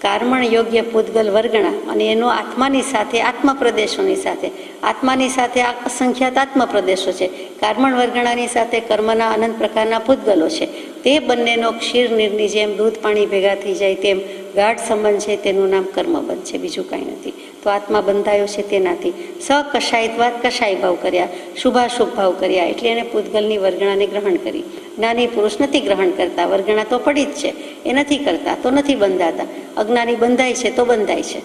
કર્મણ યોગ્ય પૂતગલ વર્ગણા, અને એનો આત્માની સાથે આત્મપ્રદેશોની સાથે, આત્માની સાથે અસંખ્યાત આત્મપ્રદેશો છે, કર્મણ વર્ગણાની સાથે કર્મના અનંત પ્રકારના પૂતગલો છે. તે બંનેનો ક્ષીર નીરની જેમ દૂધ પાણી ભેગા થઈ જાય તેમ ગાઢ સંબંધ છે, તેનું નામ કર્મબંધ છે, બીજું કાંઈ નથી. તો આત્મા બંધાયો છે તેનાથી. સકષાયત્વાદ કષાય ભાવ કર્યા, શુભાશુભ ભાવ કર્યા, એટલે એને પૂતગલની વર્ગણાને ગ્રહણ કરી. જ્ઞાની પુરુષ નથી ગ્રહણ કરતા, વર્ગણા તો પડી જ છે, એ નથી કરતા તો નથી બંધાતા. અજ્ઞાની બંધાય છે તો બંધાય છે.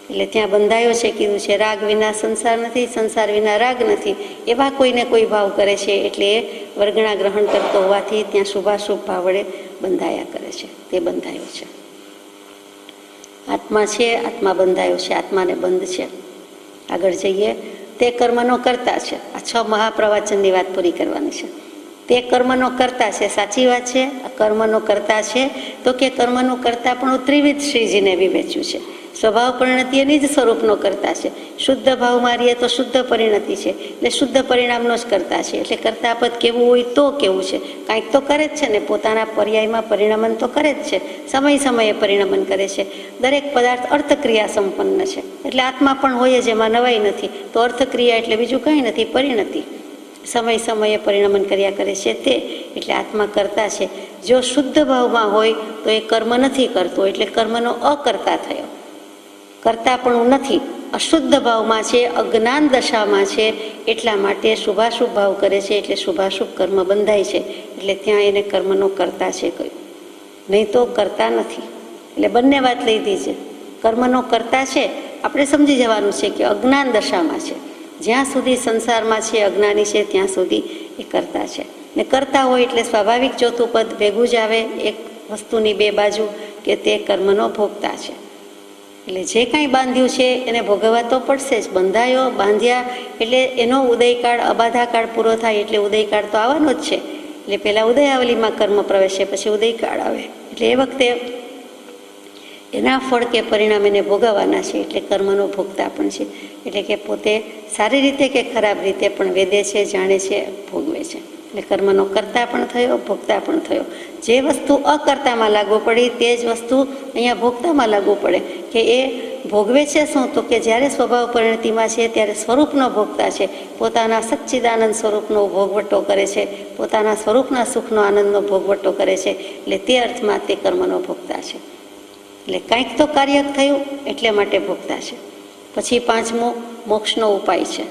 એટલે ત્યાં બંધાયો છે કીધું છે, રાગ વિના સંસાર નથી, સંસાર વિના રાગ નથી, એવા કોઈને કોઈ ભાવ કરે છે એટલે એ વર્ગણા ગ્રહણ કરતો હોવાથી ત્યાં શુભાશુભ ભાવ વડે બંધાયા કરે છે, તે બંધાયો છે. આત્મા છે, આત્મા બંધાયો છે, આત્માને બંધ છે. આગળ જઈએ. તે કર્મનો કરતા છે. આ 6 મહાપ્રવચનની વાત પૂરી કરવાની છે. તે કર્મનો કરતા છે, સાચી વાત છે. કર્મનો કરતા છે તો કે કર્મનું કરતા પણ ત્રિવિધ શ્રીજીને વિવેચ્યું છે. સ્વભાવ પરિણતિ એની જ સ્વરૂપનો કરતા છે. શુદ્ધ ભાવ મારીએ તો શુદ્ધ પરિણતિ છે, એટલે શુદ્ધ પરિણામનો જ કરતા છે. એટલે કરતા પદ કેવું હોય તો કેવું છે, કાંઈક તો કરે જ છે ને, પોતાના પર્યાયમાં પરિણમન તો કરે જ છે, સમય સમયે પરિણમન કરે છે. દરેક પદાર્થ અર્થક્રિયા સંપન્ન છે, એટલે આત્મા પણ હોય જ, એમાં નવાઈ નથી. તો અર્થક્રિયા એટલે બીજું કંઈ નથી, પરિણતિ. સમય સમયે પરિણમન કર્યા કરે છે તે, એટલે આત્મા કરતા છે. જો શુદ્ધ ભાવમાં હોય તો એ કર્મ નથી કરતો, એટલે કર્મનો અકર્તા થયો, કરતા પણ નથી. અશુદ્ધ ભાવમાં છે, અજ્ઞાન દશામાં છે, એટલા માટે શુભાશુભ ભાવ કરે છે, એટલે શુભાશુભ કર્મ બંધાય છે, એટલે ત્યાં એને કર્મનો કરતા છે કહ્યું, નહીં તો કરતા નથી. એટલે બંને વાત લીધી છે. કર્મનો કરતા છે આપણે સમજી જવાનું છે કે અજ્ઞાન દશામાં છે, જ્યાં સુધી સંસારમાં છે અજ્ઞાની છે ત્યાં સુધી એ કરતા છે. ને કરતા હોય એટલે સ્વાભાવિક ચોથું પદ ભેગું જ આવે, એક વસ્તુની બે બાજુ, કે તે કર્મનો ભોગતા છે. એટલે જે કાંઈ બાંધ્યું છે એને ભોગવવા તો પડશે જ. બંધાયો, બાંધ્યા એટલે એનો ઉદયકાળ, અબાધાકાળ પૂરો થાય એટલે ઉદયકાળ તો આવવાનો જ છે. એટલે પહેલાં ઉદયાવલીમાં કર્મ પ્રવેશે, પછી ઉદયકાળ આવે, એટલે એ વખતે એના ફળ કે પરિણામ એને ભોગવવાના છે, એટલે કર્મનો ભોગતા પણ છે. એટલે કે પોતે સારી રીતે કે ખરાબ રીતે પણ વેદે છે, જાણે છે, ભોગવે છે. એટલે કર્મનો કરતા પણ થયો, ભોગતા પણ થયો. જે વસ્તુ અકર્તામાં લાગુ પડી તે જ વસ્તુ અહીંયા ભોગતામાં લાગુ પડે, કે એ ભોગવે છે શું, તો કે જ્યારે સ્વભાવ પરિણતિમાં છે ત્યારે સ્વરૂપનો ભોગતા છે, પોતાના સચ્ચિદાનંદ સ્વરૂપનો ભોગવટો કરે છે, પોતાના સ્વરૂપના સુખનો આનંદનો ભોગવટો કરે છે. એટલે તે અર્થમાં તે કર્મનો ભોગતા છે. એટલે કાંઈક તો કાર્ય થયું એટલે માટે ભોગતા છે. પછી 5મો મોક્ષનો ઉપાય છે,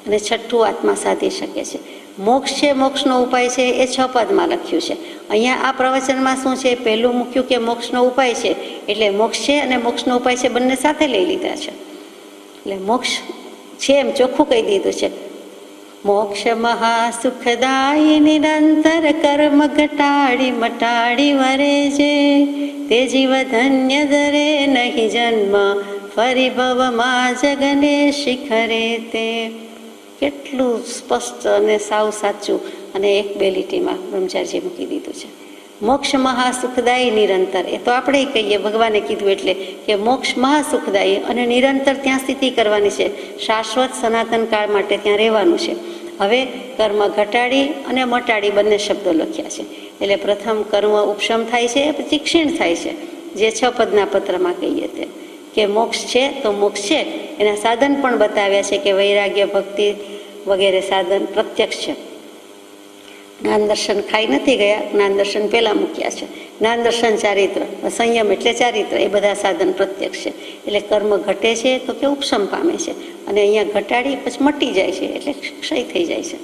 અને 6ઠું આત્મા સાધી શકે છે. મોક્ષ છે, મોક્ષનો ઉપાય છે, એ 6 પદમાં લખ્યું છે. અહીંયા આ પ્રવચનમાં શું છે, પહેલું મૂક્યું કે મોક્ષનો ઉપાય છે, એટલે મોક્ષ છે અને મોક્ષનો ઉપાય છે બંને સાથે લઈ લીધા છે. એટલે મોક્ષ છે એમ ચોખ્ખું કહી દીધું છે. મોક્ષ મહાસુખદાયી નિરંતર કર્મ ઘટાડી મટાડી વરે છે, તે જીવ ધન્ય ધરે નહીં જન્મ, ફરી ભવમાં જગને શિખરે તે. કેટલું સ્પષ્ટ અને સાવ સાચું, અને 1-2 લીટીમાં બ્રહ્મચારીજીએ મૂકી દીધું છે. મોક્ષ મહાસુખદાયી નિરંતર, એ તો આપણે કહીએ, ભગવાને કીધું એટલે કે મોક્ષ મહાસુખદાયી, અને નિરંતર ત્યાં સ્થિતિ કરવાની છે, શાશ્વત સનાતન કાળ માટે ત્યાં રહેવાનું છે. હવે કર્મ ઘટાડી અને મટાડી બંને શબ્દો લખ્યા છે. એટલે પ્રથમ કર્મ ઉપશમ થાય છે, પછી ક્ષીણ થાય છે, જે 6 પદના પત્રમાં કહીએ તે કે મોક્ષ છે તો મોક્ષ છે. એના સાધન પણ બતાવ્યા છે કે વૈરાગ્ય, ભક્તિ વગેરે સાધન પ્રત્યક્ષ છે. જ્ઞાન દર્શન ખાઈ નથી ગયા, જ્ઞાન દર્શન પહેલાં મૂક્યા છે. જ્ઞાન દર્શન ચારિત્ર, સંયમ એટલે ચારિત્ર, એ બધા સાધન પ્રત્યક્ષ છે. એટલે કર્મ ઘટે છે તો કે ઉપશમ પામે છે, અને અહીંયા ઘટાડી પછી મટી જાય છે, એટલે ક્ષય થઈ જાય છે.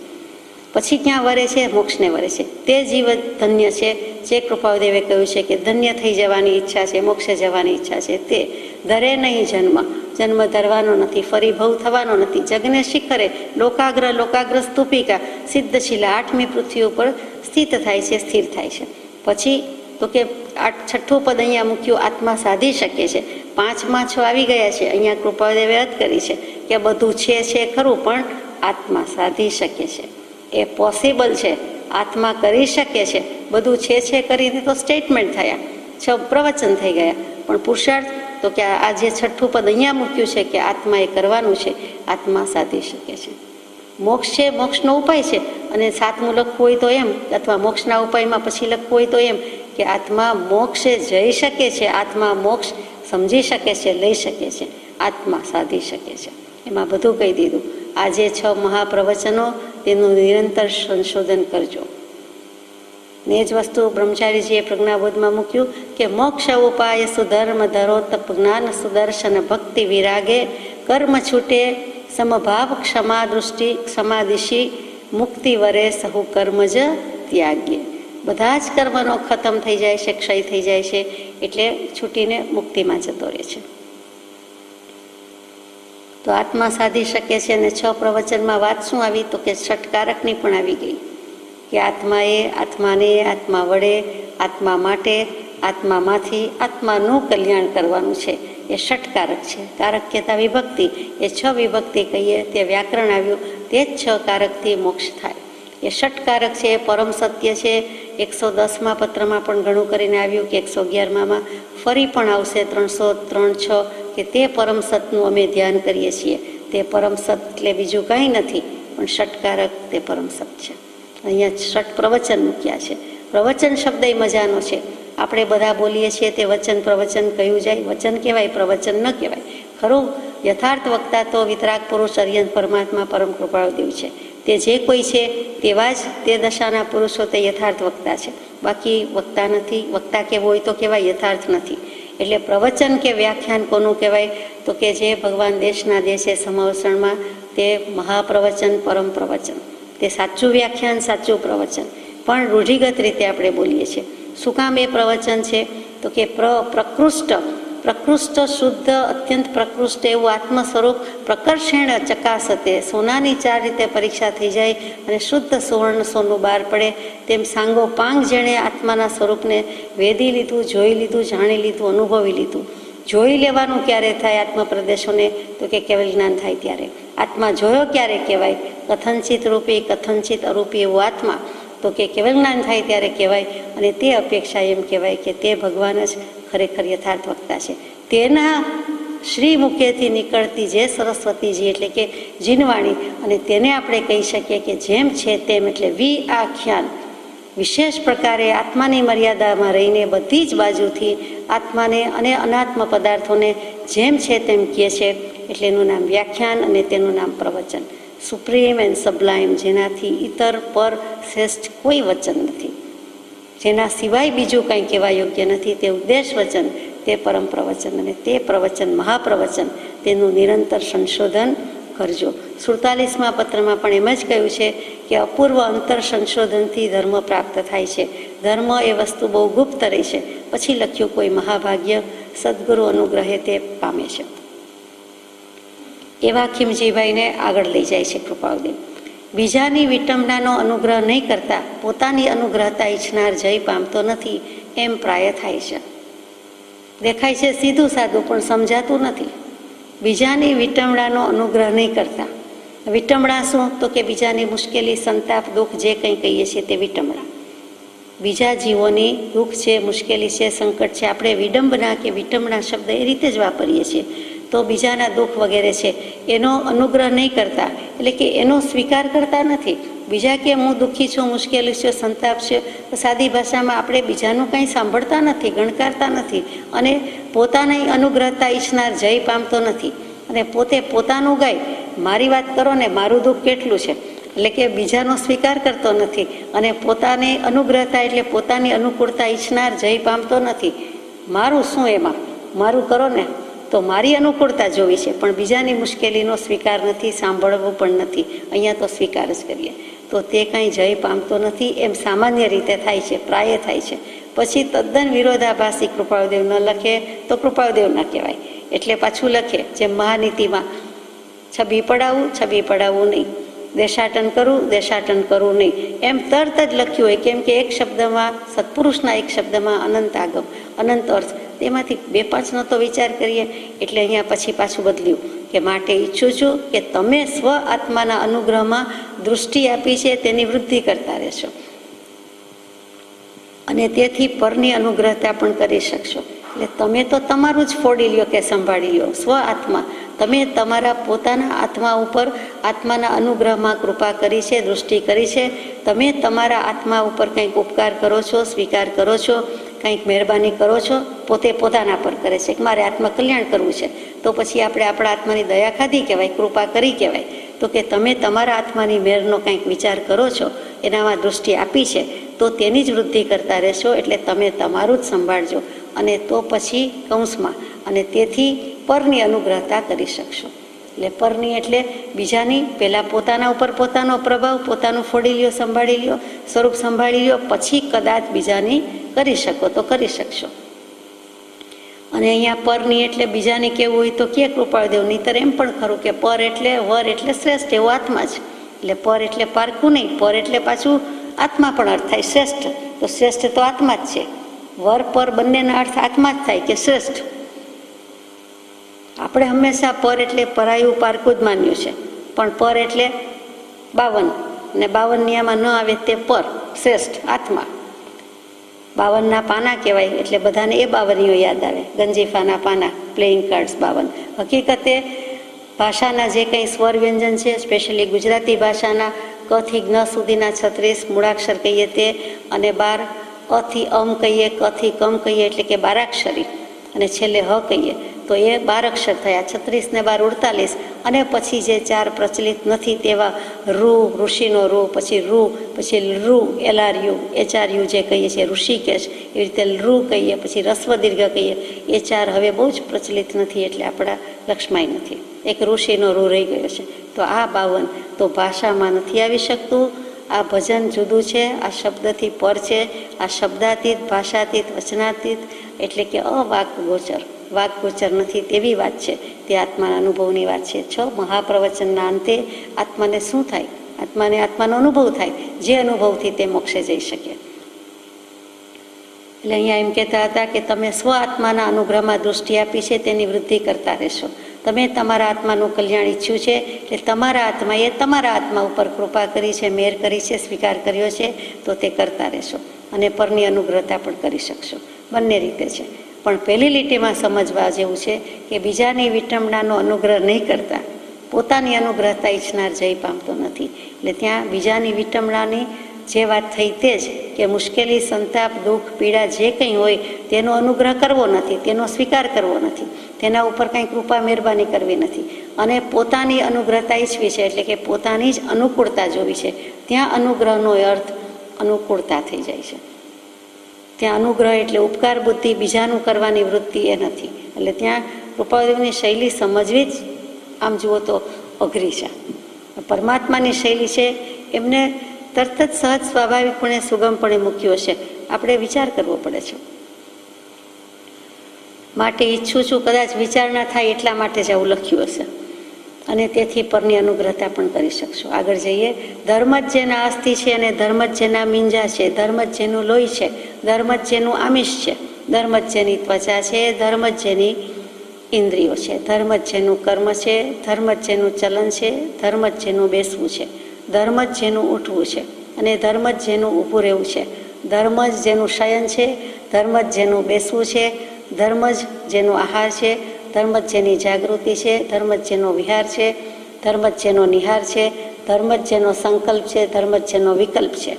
પછી ક્યાં વરે છે, મોક્ષને વરે છે. તે જીવ ધન્ય છે, જે કૃપાદેવે કહ્યું છે કે ધન્ય થઈ જવાની ઈચ્છા છે, મોક્ષે જવાની ઈચ્છા છે, તે ધરે નહીં જન્મ, જન્મ ધરવાનો નથી, ફરી ભવ થવાનો નથી. જગને શિખરે, લોકાગ્ર સ્તુપિકા, સિદ્ધશિલા 8મી પૃથ્વી ઉપર સ્થિત થાય છે, સ્થિર થાય છે. પછી તો કે 6ઠ્ઠું પદ અહીંયા મૂક્યું, આત્મા સાધી શકે છે. 5માં 6 આવી ગયા છે. અહીંયા કૃપાદેવે અર્થ કરી છે કે બધું છે ખરું, પણ આત્મા સાધી શકે છે, એ પોસિબલ છે, આત્મા કરી શકે છે. બધું છે કરીને તો સ્ટેટમેન્ટ થયા, 6 પ્રવચન થઈ ગયા, પણ પુરુષાર્થ તો કે આ જે 6ઠ્ઠું પદ અહીંયા મૂક્યું છે કે આત્મા એ કરવાનું છે, આત્મા સાધી શકે છે. મોક્ષ છે, મોક્ષનો ઉપાય છે. અને 7મું લખવું હોય તો એમ, અથવા મોક્ષના ઉપાયમાં પછી લખવું હોય તો એમ કે આત્મા મોક્ષે જઈ શકે છે, આત્મા મોક્ષ સમજી શકે છે, લઈ શકે છે, આત્મા સાધી શકે છે. એમાં બધું કહી દીધું. આજે 6 મહાપ્રવચનો, તેનું નિરંતર સંશોધન કરજો. ને જ વસ્તુ બ્રહ્મચારીજીએ પ્રજ્ઞાબોધમાં મૂક્યું કે મોક્ષ ઉપાય સુધર્મ ધરો તપ જ્ઞાન સુદર્શન ભક્તિ વિરાગે કર્મ છૂટે સમભાવ ક્ષમા દૃષ્ટિ ક્ષમાદિશી મુક્તિ વરે સહુ કર્મ જ ત્યાગ્ય. બધા જ કર્મનો ખતમ થઈ જાય છે, ક્ષય થઈ જાય છે, એટલે છૂટીને મુક્તિમાં જતો રહે છે. તો આત્મા સાધી શકે છે. અને 6 પ્રવચનમાં વાત શું આવી? તો કે ષટકારકની પણ આવી ગઈ કે આત્માએ, આત્માને, આત્મા વડે, આત્મા માટે, આત્મામાંથી આત્માનું કલ્યાણ કરવાનું છે. એ ષટકારક છે. કારક કહેતા વિભક્તિ, એ 6 વિભક્તિ કહીએ તે વ્યાકરણ આવ્યું, તે જ 6 કારકથી મોક્ષ થાય. એ ષટકારક છે, એ પરમ સત્ય છે. 110મા પત્રમાં પણ ઘણું કરીને આવ્યું કે 111માં ફરી પણ આવશે 303.6 કે તે પરમ સતનું અમે ધ્યાન કરીએ છીએ. તે પરમ સત એટલે બીજું કંઈ નથી પણ ષટકારક તે પરમ સત છે. અહીંયા ષટ પ્રવચન મૂક્યા છે. પ્રવચન શબ્દ એ મજાનો છે. આપણે બધા બોલીએ છીએ તે વચન પ્રવચન કહ્યું જાય, વચન કહેવાય, પ્રવચન ન કહેવાય. ખરું યથાર્થ વક્તા તો વિતરાગ પુરુષ અરિયંત પરમાત્મા પરમ કૃપાળુદેવ છે. તે જે કોઈ છે તેવા જ તે દશાના પુરુષો તે યથાર્થ વક્તા છે. બાકી વક્તા નથી. વક્તા કેવો હોય તો કહેવાય, યથાર્થ નથી. એટલે પ્રવચન કે વ્યાખ્યાન કોનું કહેવાય? તો કે જે ભગવાન દેશના દેશે સમવસણમાં તે મહાપ્રવચન, પરમ પ્રવચન, તે સાચું વ્યાખ્યાન, સાચું પ્રવચન. પણ રૂઢિગત રીતે આપણે બોલીએ છીએ. શું કામ એ પ્રવચન છે? તો કે પ્રકૃષ્ટ શુદ્ધ, અત્યંત પ્રકૃષ્ટ એવું આત્મ સ્વરૂપ પ્રકર્ષેણ ચકાસતે, સોનાની 4 રીતે પરીક્ષા થઈ જાય અને શુદ્ધ સુવર્ણ સોનું બહાર પડે તેમ સાંગો પાંગ જેણે આત્માના સ્વરૂપને વેદી લીધું, જોઈ લીધું, જાણી લીધું, અનુભવી લીધું. જોઈ લેવાનું ક્યારે થાય આત્મ પ્રદેશોને? તો કે કેવલ જ્ઞાન થાય ત્યારે. આત્મા જોયો ક્યારે કહેવાય? કથનચિત રૂપી, કથનચિત અરૂપી એવો આત્મા તો કે કેવલ જ્ઞાન થાય ત્યારે કહેવાય. અને તે અપેક્ષા એમ કહેવાય કે તે ભગવાન જ ખરેખર યથાર્થ વક્તા છે. તેના શ્રી મુખેથી નીકળતી જે સરસ્વતીજી એટલે કે જીનવાણી, અને તેને આપણે કહી શકીએ કે જેમ છે તેમ, એટલે આખ્યાન વિશેષ પ્રકારે આત્માની મર્યાદામાં રહીને બધી જ બાજુથી આત્માને અને અનાત્મ પદાર્થોને જેમ છે તેમ કહે છે. એટલે એનું નામ વ્યાખ્યાન અને તેનું નામ પ્રવચન. સુપ્રીમ એન્ડ સબ્લાઇમ, જેનાથી ઇતર પર શ્રેષ્ઠ કોઈ વચન નથી, જેના સિવાય બીજું કંઈ કહેવા યોગ્ય નથી, તે ઉદ્દેશ વચન, તે પરમ પ્રવચન. અને તે પ્રવચન મહાપ્રવચન, તેનું નિરંતર સંશોધન કરજો. 47મા પત્રમાં પણ એમ જ કહ્યું છે કે અપૂર્વ અંતર સંશોધનથી ધર્મ પ્રાપ્ત થાય છે. ધર્મ એ વસ્તુ બહુ ગુપ્ત રહી છે. પછી લખ્યું કોઈ મહાભાગ્ય સદગુરુ અનુગ્રહે તે પામે છે. એવા ખીમજીભાઈને આગળ લઈ જાય છે કૃપાળુદેવ. બીજાની વિટંબનાનો અનુગ્રહ નહીં કરતા પોતાની અનુગ્રહતા ઈચ્છનાર જય પામતો નથી એમ પ્રાય થાય છે. દેખાય છે સીધું સાદું, પણ સમજાતું નથી. બીજાની વિટંબણાનો અનુગ્રહ નહીં કરતા. વિટંબણા શું? તો કે બીજાની મુશ્કેલી, સંતાપ, દુઃખ જે કંઈ કહીએ છીએ તે વિટંબણા. બીજા જીવોની દુઃખ છે, મુશ્કેલી છે, સંકટ છે, આપણે વિડંબના કે વિટંબણા શબ્દ એ રીતે જ વાપરીએ છીએ. તો બીજાના દુઃખ વગેરે છે એનો અનુગ્રહ નહીં કરતા, એટલે કે એનો સ્વીકાર કરતા નથી. બીજા કે હું દુઃખી છું, મુશ્કેલી છે, સંતાપ છે, તો સાદી ભાષામાં આપણે બીજાનું કંઈ સાંભળતા નથી, ગણકારતા નથી, અને પોતાની અનુગ્રહતા ઈચ્છનાર જય પામતો નથી. અને પોતે પોતાનું ગાય, મારી વાત કરો ને, મારું દુઃખ કેટલું છે, એટલે કે બીજાનો સ્વીકાર કરતો નથી. અને પોતાની અનુગ્રહતા એટલે પોતાની અનુકૂળતા ઈચ્છનાર જય પામતો નથી. મારું શું એમાં, મારું કરો ને, તો મારી અનુકૂળતા જોવી છે, પણ બીજાની મુશ્કેલીનો સ્વીકાર નથી, સાંભળવું પણ નથી. અહીંયા તો સ્વીકાર જ કરીએ. તો તે કાંઈ જય પામતો નથી એમ સામાન્ય રીતે થાય છે, પ્રાય થાય છે. પછી તદ્દન વિરોધાભાસી કૃપાળુદેવ ન લખે તો કૃપાળુદેવ ના કહેવાય. એટલે પાછું લખે જેમ મહાનીતિમાં, છબી પડાવવું નહીં, દેશાટન કરવું નહીં, એમ તરત જ લખ્યું હોય. કેમ કે એક શબ્દમાં, સત્પુરુષના એક શબ્દમાં અનંત આગમ, અનંત અર્થ, તેમાંથી 2-5નો તો વિચાર કરીએ. એટલે અહીંયા પછી પાછું બદલ્યું કે માટે ઈચ્છું છું કે તમે સ્વ આત્માના અનુગ્રહમાં દૃષ્ટિ આપી છે તેની વૃદ્ધિ કરતા રહેશો, અને તેથી પરની અનુગ્રહતા પણ કરી શકશો. એટલે તમે તો તમારું જ ફોડી લ્યો કે સંભાળી લ્યો. સ્વ આત્મા, તમે તમારા પોતાના આત્મા ઉપર આત્માના અનુગ્રહમાં કૃપા કરી છે, દૃષ્ટિ કરી છે. તમે તમારા આત્મા ઉપર કંઈક ઉપકાર કરો છો, સ્વીકાર કરો છો, કંઈક મહેરબાની કરો છો, પોતે પોતાના પર કરે છે કે મારે આત્મા કલ્યાણ કરવું છે, તો પછી આપણે આપણા આત્માની દયા ખાધી કહેવાય, કૃપા કરી કહેવાય. તો કે તમે તમારા આત્માની મેરનો કંઈક વિચાર કરો છો, એનામાં દૃષ્ટિ આપી છે, તો તેની જ વૃદ્ધિ કરતા રહેશો. એટલે તમે તમારું જ સંભાળજો અને તો પછી કૌંસમાં અને તેથી પરની અનુગ્રહતા કરી શકશો. એટલે પરની એટલે બીજાની, પહેલાં પોતાના ઉપર પોતાનો પ્રભાવ, પોતાનું ફોડી લ્યો, સંભાળી લ્યો, સ્વરૂપ સંભાળી લ્યો, પછી કદાચ બીજાની કરી શકો તો કરી શકશો. અને અહીંયા પરની એટલે બીજાને કેવું હોય તો કે કૃપાળદેવ, નહીંતર એમ પણ ખરું કે પર એટલે વર એટલે શ્રેષ્ઠ, એવો આત્મા જ. એટલે પર એટલે પારખું નહીં, પર એટલે પાછું આત્મા પણ અર્થ થાય શ્રેષ્ઠ. તો શ્રેષ્ઠ તો આત્મા જ છે. વર પર બંનેના અર્થ આત્મા જ થાય કે શ્રેષ્ઠ. આપણે હંમેશા પર એટલે પરાયું પારકું જ માન્યું છે, પણ પર એટલે 52 ને 52 આમાં ન આવે તે પર શ્રેષ્ઠ આત્મા. 52ના પાના કહેવાય એટલે બધાને એ 52 યાદ આવે, ગંજીફાના પાના, પ્લેઇંગ કાર્ડ્સ 52. હકીકતે ભાષાના જે કંઈ સ્વર વ્યંજન છે, સ્પેશિયલી ગુજરાતી ભાષાના ક થી જ્ઞ સુધીના 36 મૂળાક્ષર કહીએ તે, અને 12 અ થી અમ કહીએ, ક થી કમ કહીએ એટલે કે 12 અક્ષરી, અને છેલ્લે હ કહીએ તો એ 12 અક્ષર થયા. 36 ને 12 48. અને પછી જે 4 પ્રચલિત નથી તેવા રૂ, ઋષિનો રૂ, પછી રૂ, પછી રૂ, LRU, HRU જે કહીએ છીએ ઋષિકેશ, એવી રીતે રૂ કહીએ, પછી રસ્વ દીર્ઘ કહીએ, એ 4 હવે બહુ જ પ્રચલિત નથી એટલે આપણા લક્ષ્માય નથી. એક ઋષિનો રૂ રહી ગયો છે. તો આ 52 તો ભાષામાં નથી આવી શકતું. આ ભજન જુદું છે, આ શબ્દથી પર છે, આ શબ્દાતીત, ભાષાતીત, વચનાતીત એટલે કે અવાક ગોચર, વાક ગોચર નથી તેવી વાત છે. તે આત્માના અનુભવની વાત છે. 6 મહાપ્રવચનના અંતે આત્માને શું થાય? આત્માને આત્માનો અનુભવ થાય, જે અનુભવથી તે મોક્ષે જઈ શકે. એટલે અહીંયા એમ કહેતા હતા કે તમે સ્વ આત્માના અનુગ્રહમાં દૃષ્ટિ આપી છે તેની વૃદ્ધિ કરતા રહેશો. તમે તમારા આત્માનું કલ્યાણ ઈચ્છ્યું છે એટલે તમારા આત્માએ તમારા આત્મા ઉપર કૃપા કરી છે, મેર કરી છે, સ્વીકાર કર્યો છે, તો તે કરતા રહેશો. અને પરની અનુગ્રહતા પણ કરી શકશો. બંને રીતે છે. પણ પહેલી લીટીમાં સમજવા જેવું છે કે બીજાની વિટંબણાનો અનુગ્રહ નહીં કરતા પોતાની અનુગ્રહતા ઈચ્છનાર જય પામતો નથી. એટલે ત્યાં બીજાની વિટંબણાની જે વાત થઈ તે જ કે મુશ્કેલી, સંતાપ, દુઃખ, પીડા જે કંઈ હોય તેનો અનુગ્રહ કરવો નથી, તેનો સ્વીકાર કરવો નથી, તેના ઉપર કંઈ કૃપા મહેરબાની કરવી નથી, અને પોતાની અનુગ્રહતા ઈચ્છવી છે એટલે કે પોતાની જ અનુકૂળતા જોવી છે. ત્યાં અનુગ્રહનો અર્થ અનુકૂળતા થઈ જાય છે. ત્યાં અનુગ્રહ એટલે ઉપકાર બુદ્ધિ, બીજાનું કરવાની વૃત્તિ એ નથી. એટલે ત્યાં કૃપાદેવની શૈલી સમજવી જ આમ જુઓ તો અઘરી છે. પરમાત્માની શૈલી છે એમને તરત જ સહજ સ્વાભાવિકપણે સુગમપણે મૂક્યો છે, આપણે વિચાર કરવો પડે છે. માટે ઈચ્છું છું, કદાચ વિચાર ના થાય એટલા માટે જ આવું લખ્યું હશે. અને તેથી પરની અનુગ્રહતા પણ કરી શકશો. આગળ જઈએ. ધર્મ જ જેના અસ્થિ છે અને ધર્મ જ જેના મીંજા છે, ધર્મ જ જેનું લોહી છે, ધર્મ જ જેનું આમિષ છે, ધર્મ જ જેની ત્વચા છે, ધર્મ જ જેની ઇન્દ્રિયો છે, ધર્મ જ જેનું કર્મ છે, ધર્મ જ જેનું ચલન છે, ધર્મ જ જેનું બેસવું છે, ધર્મ જ જેનું ઉઠવું છે, અને ધર્મ જ જેનું ઊભું રહેવું છે, ધર્મ જ જેનું શયન છે, ધર્મ જ જેનું બેસવું છે, ધર્મ જ જેનો આહાર છે, ધર્મ જ જેની જાગૃતિ છે, ધર્મ જ જેનો વિહાર છે, ધર્મ જ જેનો નિહાર છે, ધર્મ જ જેનો સંકલ્પ છે, ધર્મ જ જેનો વિકલ્પ છે,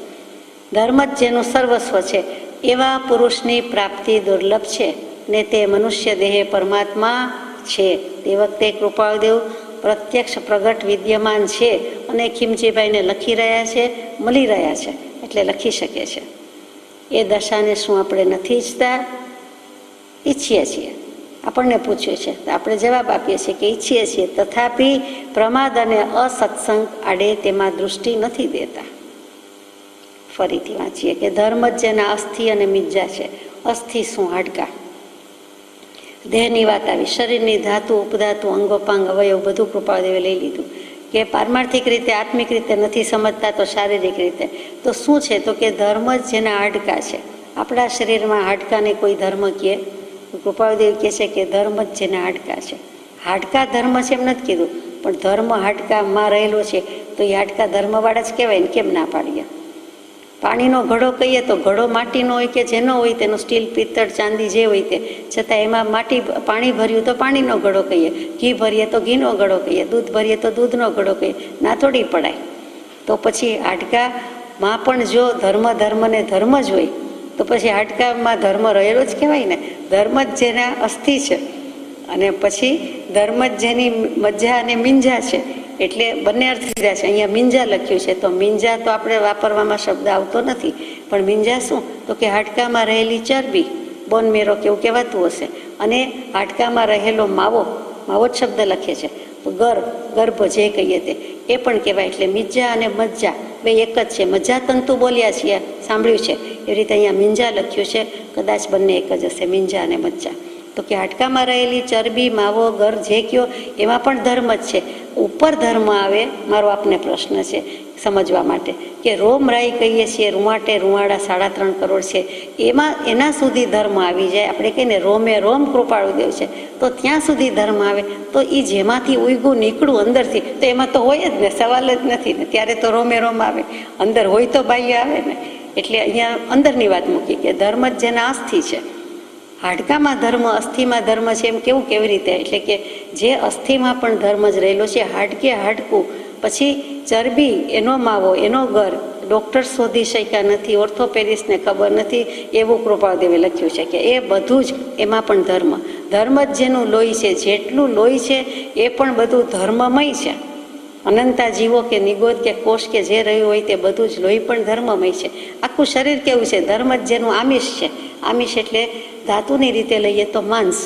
ધર્મ જ જેનું સર્વસ્વ છે. એવા પુરુષની પ્રાપ્તિ દુર્લભ છે ને તે મનુષ્ય દેહે પરમાત્મા છે. તે વખતે કૃપાળદેવ પ્રત્યક્ષ પ્રગટ વિદ્યમાન છે અને ખીમજીભાઈને લખી રહ્યા છે, મળી રહ્યા છે એટલે લખી શકે છે. એ દશાને શું આપણે નથી ઈચ્છતા? ઈચ્છીએ છીએ. આપણને પૂછ્યું છે તો આપણે જવાબ આપીએ છીએ કે ઈચ્છીએ છીએ, તથાપિ પ્રમાદ અને અસત્સંગ આડે તેમાં દૃષ્ટિ નથી દેતા. ફરીથી વાંચીએ કે ધર્મ જ જેના અસ્થિ અને મિજ્જા છે. અસ્થિ શું? હાડકા. દેહની વાત આવી, શરીરની ધાતુ, ઉપધાતુ, અંગોપાંગ, અવયવ બધું કૃપાળદેવે લઈ લીધું કે પારમાર્થિક રીતે, આત્મિક રીતે નથી સમજતા તો શારીરિક રીતે તો શું છે? તો કે ધર્મ જ જેના હાડકા છે. આપણા શરીરમાં હાડકાને કોઈ ધર્મ કહે? કૃપાળદેવ કહે છે કે ધર્મ જ જેના હાડકા છે. હાડકા ધર્મ છે એમ નથી કીધું, પણ ધર્મ હાડકામાં રહેલો છે તો એ હાડકા ધર્મવાળા જ કહેવાય ને, કેમ ના પાડીએ? પાણીનો ઘડો કહીએ તો ઘડો માટીનો હોય કે જેનો હોય તેનો, સ્ટીલ, પિત્તળ, ચાંદી જે હોય તે, છતાં એમાં પાણી ભર્યું તો પાણીનો ઘડો કહીએ, ઘી ભરીએ તો ઘીનો ઘડો કહીએ, દૂધ ભરીએ તો દૂધનો ઘડો કહીએ, ના થોડી પડાય. તો પછી હાડકામાં પણ જો ધર્મ ને ધર્મ જ હોય તો પછી હાડકામાં ધર્મ રહેલો જ કહેવાય ને. ધર્મ જ જેના અસ્થિ છે અને પછી ધર્મ જ જેની મજ્જા અને મિંજા છે, એટલે બંને અર્થ લીધા છે. અહીંયા મિંજા લખ્યું છે, તો મિંજા તો આપણે વાપરવામાં શબ્દ આવતો નથી, પણ મિંજા શું તો કે હાડકામાં રહેલી ચરબી, બોન મેરો કેવું કહેવાતું હશે, અને હાડકામાં રહેલો માવો, માવો જ શબ્દ લખે છે, તો ગર્ભ જે કહીએ તે એ પણ કહેવાય. એટલે મિંજા અને મજ્જા બે એક જ છે. મજ્જા તંતુ બોલ્યા છીએ, સાંભળ્યું છે, એવી રીતે અહીંયા મિંજા લખ્યું છે, કદાચ બંને એક જ હશે, મિંજા અને મજ્જા. તો કે હાડકામાં રહેલી ચરબી, માવો, ગર જે કયો એમાં પણ ધર્મ જ છે. ઉપર ધર્મ આવે, મારો આપને પ્રશ્ન છે સમજવા માટે, કે રોમ રાઈ કહીએ છીએ, રૂવાટે રૂવાડા 3.5 કરોડ છે, એમાં એના સુધી ધર્મ આવી જાય. આપણે કહીએ ને રોમે રોમ કૃપાળુદેવ છે, તો ત્યાં સુધી ધર્મ આવે. તો એ જેમાંથી ઉયગું નીકળું અંદરથી, તો એમાં તો હોય જ ને, સવાલ જ નથી ને. ત્યારે તો રોમે રોમ આવે, અંદર હોય તો બાહ્ય આવે ને. એટલે અહીંયા અંદરની વાત મૂકી કે ધર્મ જ જેના અસ્થિ છે. હાડકામાં ધર્મ, અસ્થિમાં ધર્મ છે, એમ કેવી રીતે? એટલે કે જે અસ્થિમાં પણ ધર્મ જ રહેલો છે. હાડકે હાડકું, પછી ચરબી, એનો માવો, એનો ગર ડૉક્ટર શોધી શક્યા નથી, ઓર્થોપેડિસ્ટને ખબર નથી, એવું કૃપાળદેવે લખ્યું છે કે એ બધું જ એમાં પણ ધર્મ. ધર્મ જ જેનું લોહી છે, જેટલું લોહી છે એ પણ બધું ધર્મમય છે. અનંતા જીવો કે નિગોદ કે કોષ કે જે રહ્યું હોય તે બધું જ લોહી પણ ધર્મમય છે. આખું શરીર કેવું છે? ધર્મ જ જેનું આમિષ છે. આમિષ એટલે ધાતુની રીતે લઈએ તો માંસ,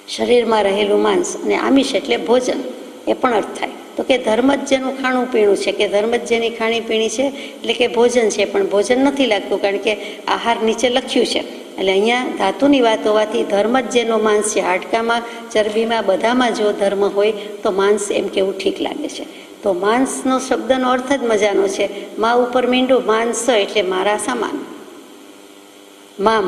શરીરમાં રહેલું માંસ, અને આમિષ એટલે ભોજન, એ પણ અર્થ થાય. તો કે ધર્મ જ જેનું ખાણું પીણું છે, કે ધર્મ જ જેની ખાણી પીણી છે, એટલે કે ભોજન છે. પણ ભોજન નથી લાગતું, કારણ કે આહાર નીચે લખ્યું છે. એટલે અહીંયા ધાતુની વાત હોવાથી ધર્મ જ જેનો માંસ છે. હાડકામાં, ચરબીમાં, બધામાં જો ધર્મ હોય તો માંસ એમ કેવું ઠીક લાગે છે. તો માંસનો શબ્દનો અર્થ જ મજાનો છે. મા ઉપર મીંડું, માંસ એટલે મારા સમાન, મામ,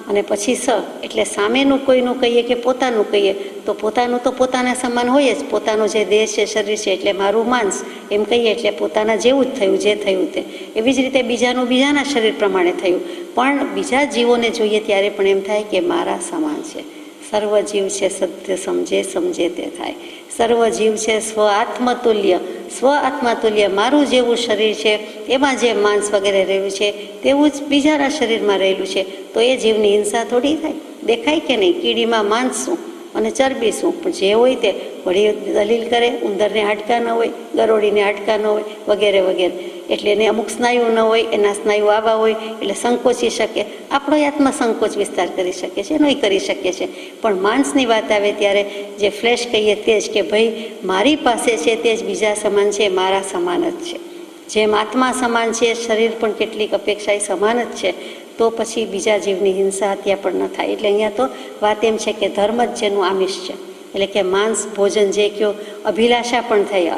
અને પછી સ એટલે સામેનું કોઈનું કહીએ કે પોતાનું કહીએ, તો પોતાનું તો પોતાના સમાન હોય જ. પોતાનો જે દેહ છે, શરીર છે, એટલે મારું માંસ એમ કહીએ એટલે પોતાના જેવું જ થયું, જે થયું તે. એવી જ રીતે બીજાનું બીજાના શરીર પ્રમાણે થયું. પણ બીજા જીવોને જોઈએ ત્યારે પણ એમ થાય કે મારા સમાન છે. સર્વ જીવ છે સત્ય સમજે, સમજે તે થાય. સર્વ જીવ છે સ્વ આત્મતુલ્ય, સ્વ આત્મતુલ્ય, મારું જેવું શરીર છે એમાં જે માંસ વગેરે રહ્યું છે તેવું જ બીજાના શરીરમાં રહેલું છે. તો એ જીવની હિંસા થોડી થાય? દેખાય કે નહીં? કીડીમાં માંસ શું અને ચરબી શું? પણ જે હોય તે વળી દલીલ કરે. ઉંદરને હાડકાં ન હોય, ગરોળીને હાડકાં ન હોય, વગેરે વગેરે. એટલે એને અમુક સ્નાયુ ન હોય, એના સ્નાયુ આવા હોય એટલે સંકોચી શકે. આપણો આત્મા સંકોચ વિસ્તાર કરી શકે છે, નહીં કરી શકે છે. પણ માંસની વાત આવે ત્યારે જે ફ્લેશ કહીએ તે જ, કે ભાઈ મારી પાસે છે તે જ બીજા સમાન છે, મારા સમાન જ છે. જેમ આત્મા સમાન છે, શરીર પણ કેટલીક અપેક્ષાએ સમાન જ છે. તો પછી બીજા જીવની હિંસા હત્યા પણ ન થાય. એટલે અહીંયા તો વાત એમ છે કે ધર્મ જ જેનું આમિષ છે. એટલે કે માંસ, ભોજન જે કયો, અભિલાષા પણ થઈ.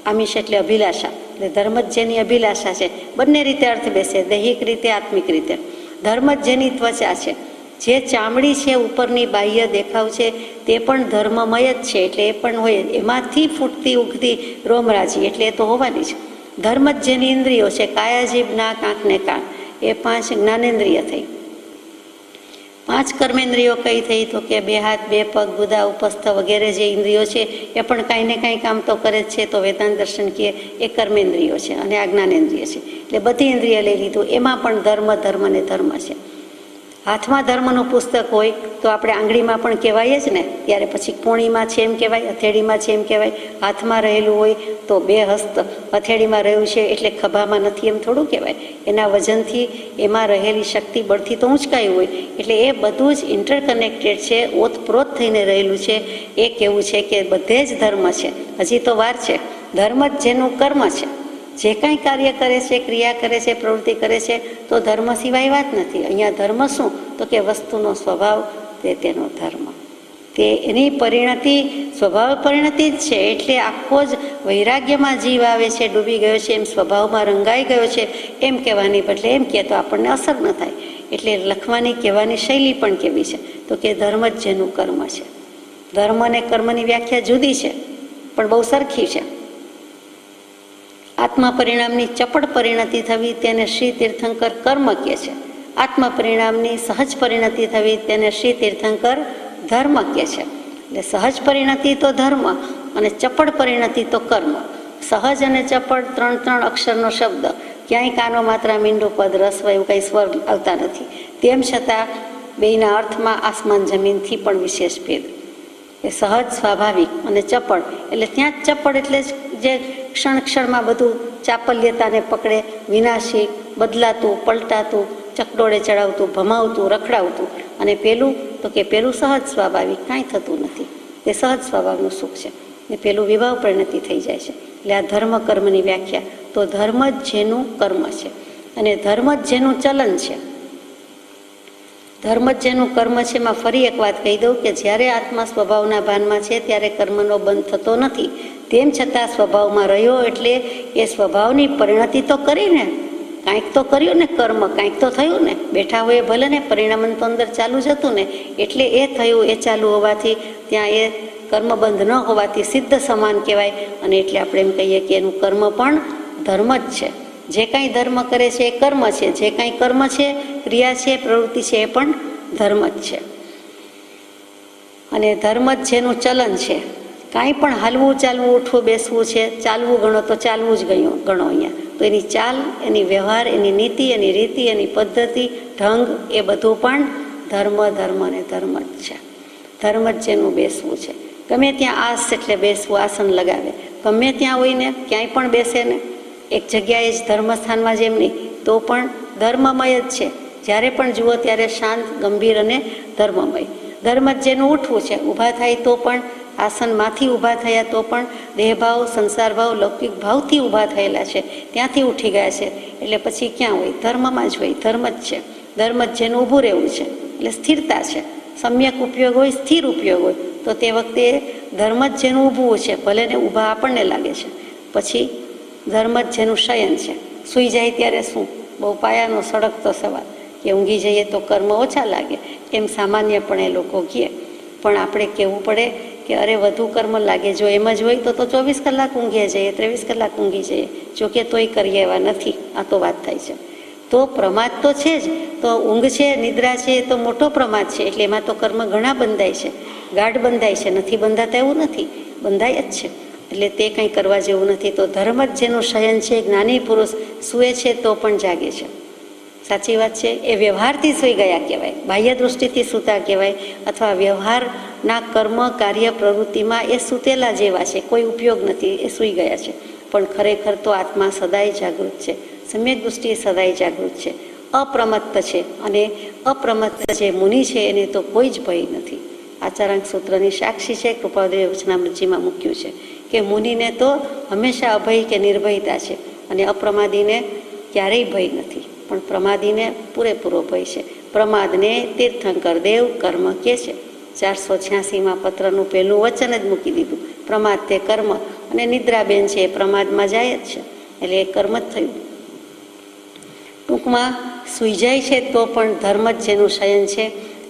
આમિષ એટલે અભિલાષા, એટલે ધર્મ જ જેની અભિલાષા છે. બંને રીતે અર્થ બેસે, દૈહિક રીતે, આત્મિક રીતે. ધર્મ જ જેની ત્વચા છે, જે ચામડી છે, ઉપરની બાહ્ય દેખાવ છે, તે પણ ધર્મમય જ છે. એટલે એ પણ હોય, એમાંથી ફૂટતી ઉગતી રોમરાજી, એટલે એ તો હોવાની છે. ધર્મ જ જેની ઇન્દ્રિયો છે, કાયા, જીભ, નાક, આંખ ને કાન, એ 5 જ્ઞાનેન્દ્રિય થઈ. 5 કર્મેન્દ્રિયો કઈ થઈ? તો કે 2 હાથ, 2 પગ, ગુદા, ઉપસ્થ વગેરે જે ઇન્દ્રિયો છે એ પણ કાંઈ ને કાંઈ કામ તો કરે જ છે. તો વેદાંત દર્શન કહે એ કર્મેન્દ્રિયો છે અને આ જ્ઞાનેન્દ્રિય છે. એટલે બધી ઇન્દ્રિય લઈ લીધું. એમાં પણ ધર્મ, ધર્મ ને ધર્મ છે. હાથમાં ધર્મનું પુસ્તક હોય તો આપણે આંગળીમાં પણ કહેવાય જ ને. ત્યારે પછી કોણીમાં છે એમ કહેવાય, હથેળીમાં છે એમ કહેવાય. હાથમાં રહેલું હોય તો 2 હસ્ત, હથેળીમાં રહ્યું છે એટલે ખભામાં નથી એમ થોડું કહેવાય. એના વજનથી, એમાં રહેલી શક્તિ બળથી તો ઊંચકાયું હોય. એટલે એ બધું જ ઇન્ટરકનેક્ટેડ છે, ઓતપ્રોત થઈને રહેલું છે. એ કેવું છે કે બધે જ ધર્મ છે. હજી તો વાર છે. ધર્મ જ જેનું કર્મ છે. જે કાંઈ કાર્ય કરે છે, ક્રિયા કરે છે, પ્રવૃત્તિ કરે છે, તો ધર્મ સિવાય વાત નથી. અહીંયા ધર્મ શું? તો કે વસ્તુનો સ્વભાવ, તે તેનો ધર્મ. તે એની પરિણતિ, સ્વભાવ પરિણતિ જ છે. એટલે આખો જ વૈરાગ્યમાં જીવ આવે છે, ડૂબી ગયો છે, એમ સ્વભાવમાં રંગાઈ ગયો છે એમ કહેવાની બદલે એમ કહે તો આપણને અસર ન થાય. એટલે લખવાની, કહેવાની શૈલી પણ કેવી છે? તો કે ધર્મ જ જેનું કર્મ છે. ધર્મ અને કર્મની વ્યાખ્યા જુદી છે, પણ બહુ સરખી છે. આત્મા પરિણામની ચપળ પરિણતિ થવી તેને શ્રી તીર્થંકર કર્મ કહે છે. આત્મા પરિણામની સહજ પરિણતિ થવી તેને શ્રી તીર્થંકર ધર્મ કહે છે. એટલે સહજ પરિણતિ તો ધર્મ અને ચપળ પરિણતિ તો કર્મ. સહજ અને ચપળ 3 અક્ષરનો શબ્દ. ક્યાંય કાનો માત્રા મીંડું પદ રસવ એવું કંઈ સ્વર આવતા નથી. તેમ છતાં બેયના અર્થમાં આસમાન જમીનથી પણ વિશેષ ભેદ. એ સહજ, સ્વાભાવિક અને ચપળ, એટલે ત્યાં જ ચપળ એટલે જે ક્ષણ ક્ષણમાં બધું ચાપલ્યતાને પકડે, વિનાશી, બદલાતું, પલટાતું, ચકડોળે ચડાવતું, ભમાવતું, રખડાવતું. અને પેલું તો કે પેલું સહજ સ્વાભાવિક, કાંઈ થતું નથી, તે સહજ સ્વભાવનું સુખ છે. ને પેલું વિભાવ પરિણતિ થઈ જાય છે. એટલે આ ધર્મ કર્મની વ્યાખ્યા. તો ધર્મ જ જેનું કર્મ છે અને ધર્મ જ જેનું ચલન છે. ધર્મ જ જેનું કર્મ છે. એમાં ફરી એક વાત કહી દઉં કે જ્યારે આત્મા સ્વભાવના ભાનમાં છે ત્યારે કર્મનો બંધ થતો નથી. તેમ છતાં સ્વભાવમાં રહ્યો એટલે એ સ્વભાવની પરિણતિ તો કરીને, કાંઈક તો કર્યું ને, કર્મ કાંઈક તો થયું ને. બેઠા હોય ભલે ને, પરિણામ તો અંદર ચાલુ જ હતું ને. એટલે એ થયું, એ ચાલુ હોવાથી ત્યાં એ કર્મબંધ ન હોવાથી સિદ્ધ સમાન કહેવાય. અને એટલે આપણે એમ કહીએ કે એનું કર્મ પણ ધર્મ જ છે. જે કાંઈ ધર્મ કરે છે એ કર્મ છે, જે કાંઈ કર્મ છે, ક્રિયા છે, પ્રવૃત્તિ છે, એ પણ ધર્મ જ છે. અને ધર્મ જ જેનું ચલન છે. કાંઈ પણ હાલવું, ચાલવું, ઉઠવું, બેસવું છે, ચાલવું ગણો તો ચાલવું જ ગણો અહીંયા. તો એની ચાલ, એની વ્યવહાર, એની નીતિ, એની રીતિ, એની પદ્ધતિ, ઢંગ, એ બધું પણ ધર્મ અને ધર્મ જ છે. ધર્મ જ જેનું બેસવું છે. ગમે ત્યાં આસ એટલે બેસવું, આસન લગાવે, ગમે ત્યાં હોય ને, ક્યાંય પણ બેસે ને, એક જગ્યાએ જ ધર્મસ્થાનમાં જેમ નહીં, તો પણ ધર્મમય જ છે. જ્યારે પણ જુઓ ત્યારે શાંત, ગંભીર અને ધર્મમય. ધર્મ જ જેનું ઉઠવું છે. ઊભા થાય તો પણ, આસનમાંથી ઊભા થયા તો પણ દેહભાવ, સંસારભાવ, લૌકિક ભાવથી ઊભા થયેલા છે, ત્યાંથી ઉઠી ગયા છે. એટલે પછી ક્યાં હોય? ધર્મમાં જ હોય. ધર્મ જ છે. ધર્મ જ જેનું ઊભું રહેવું છે. એટલે સ્થિરતા છે. સમ્યક ઉપયોગ હોય, સ્થિર ઉપયોગ હોય, તો તે વખતે ધર્મ જ જેનું ઊભું છે. ભલે ને ઊભા આપણને લાગે છે. પછી ધર્મ જ જેનું શયન છે. સૂઈ જાય ત્યારે શું? બહુ પાયાનો સળગતો સવાલ કે ઊંઘી જઈએ તો કર્મ ઓછા લાગે, એમ સામાન્યપણે લોકો કહે. પણ આપણે કહેવું પડે કે અરે વધુ કર્મ લાગે. જો એમ જ હોય તો 24 કલાક ઊંઘી જઈએ, 23 કલાક ઊંઘી જઈએ. જોકે તોય કરીએ એવા નથી. આ તો વાત થાય છે. તો પ્રમાદ તો છે જ. તો ઊંઘ છે, નિદ્રા છે, એ તો મોટો પ્રમાદ છે. એટલે એમાં તો કર્મ ઘણા બંધાય છે, ગાઢ બંધાય છે. નથી બંધાતા એવું નથી, બંધાય જ છે. એટલે તે કંઈ કરવા જેવું નથી. તો ધર્મ જ જેનું શયન છે. જ્ઞાની પુરુષ સૂએ છે તો પણ જાગે છે. સાચી વાત છે. એ વ્યવહારથી સૂઈ ગયા કહેવાય, બાહ્ય દૃષ્ટિથી સૂતા કહેવાય, અથવા વ્યવહારના કર્મ, કાર્ય, પ્રવૃત્તિમાં એ સૂતેલા જેવા છે, કોઈ ઉપયોગ નથી, એ સૂઈ ગયા છે. પણ ખરેખર તો આત્મા સદાય જાગૃત છે. સમ્યક દૃષ્ટિએ સદાય જાગૃત છે, અપ્રમત્ત છે. અને અપ્રમત્ત જે મુનિ છે એને તો કોઈ જ ભય નથી. આચારાંક સૂત્રની સાક્ષી છે, કૃપાદેવ વચનામૃતજીમાં મૂક્યું છે કે મુનિને તો હંમેશા અભય કે નિર્ભયતા છે, અને અપ્રમાદીને ક્યારેય ભય નથી. પણ પ્રમાદીને પૂરેપૂરો ભય છે. પ્રમાદને તીર્થંકર દેવ કર્મ કહે છે. 486માં પત્રનું પહેલું વચન જ મૂકી દીધું. પ્રમાદ તે કર્મ, અને નિદ્રાબેન છે એ પ્રમાદમાં જાય જ છે. એટલે એ કર્મ જ થયું. ટૂંકમાં સૂઈ જાય છે તો પણ ધર્મ જ જેનું શયન છે.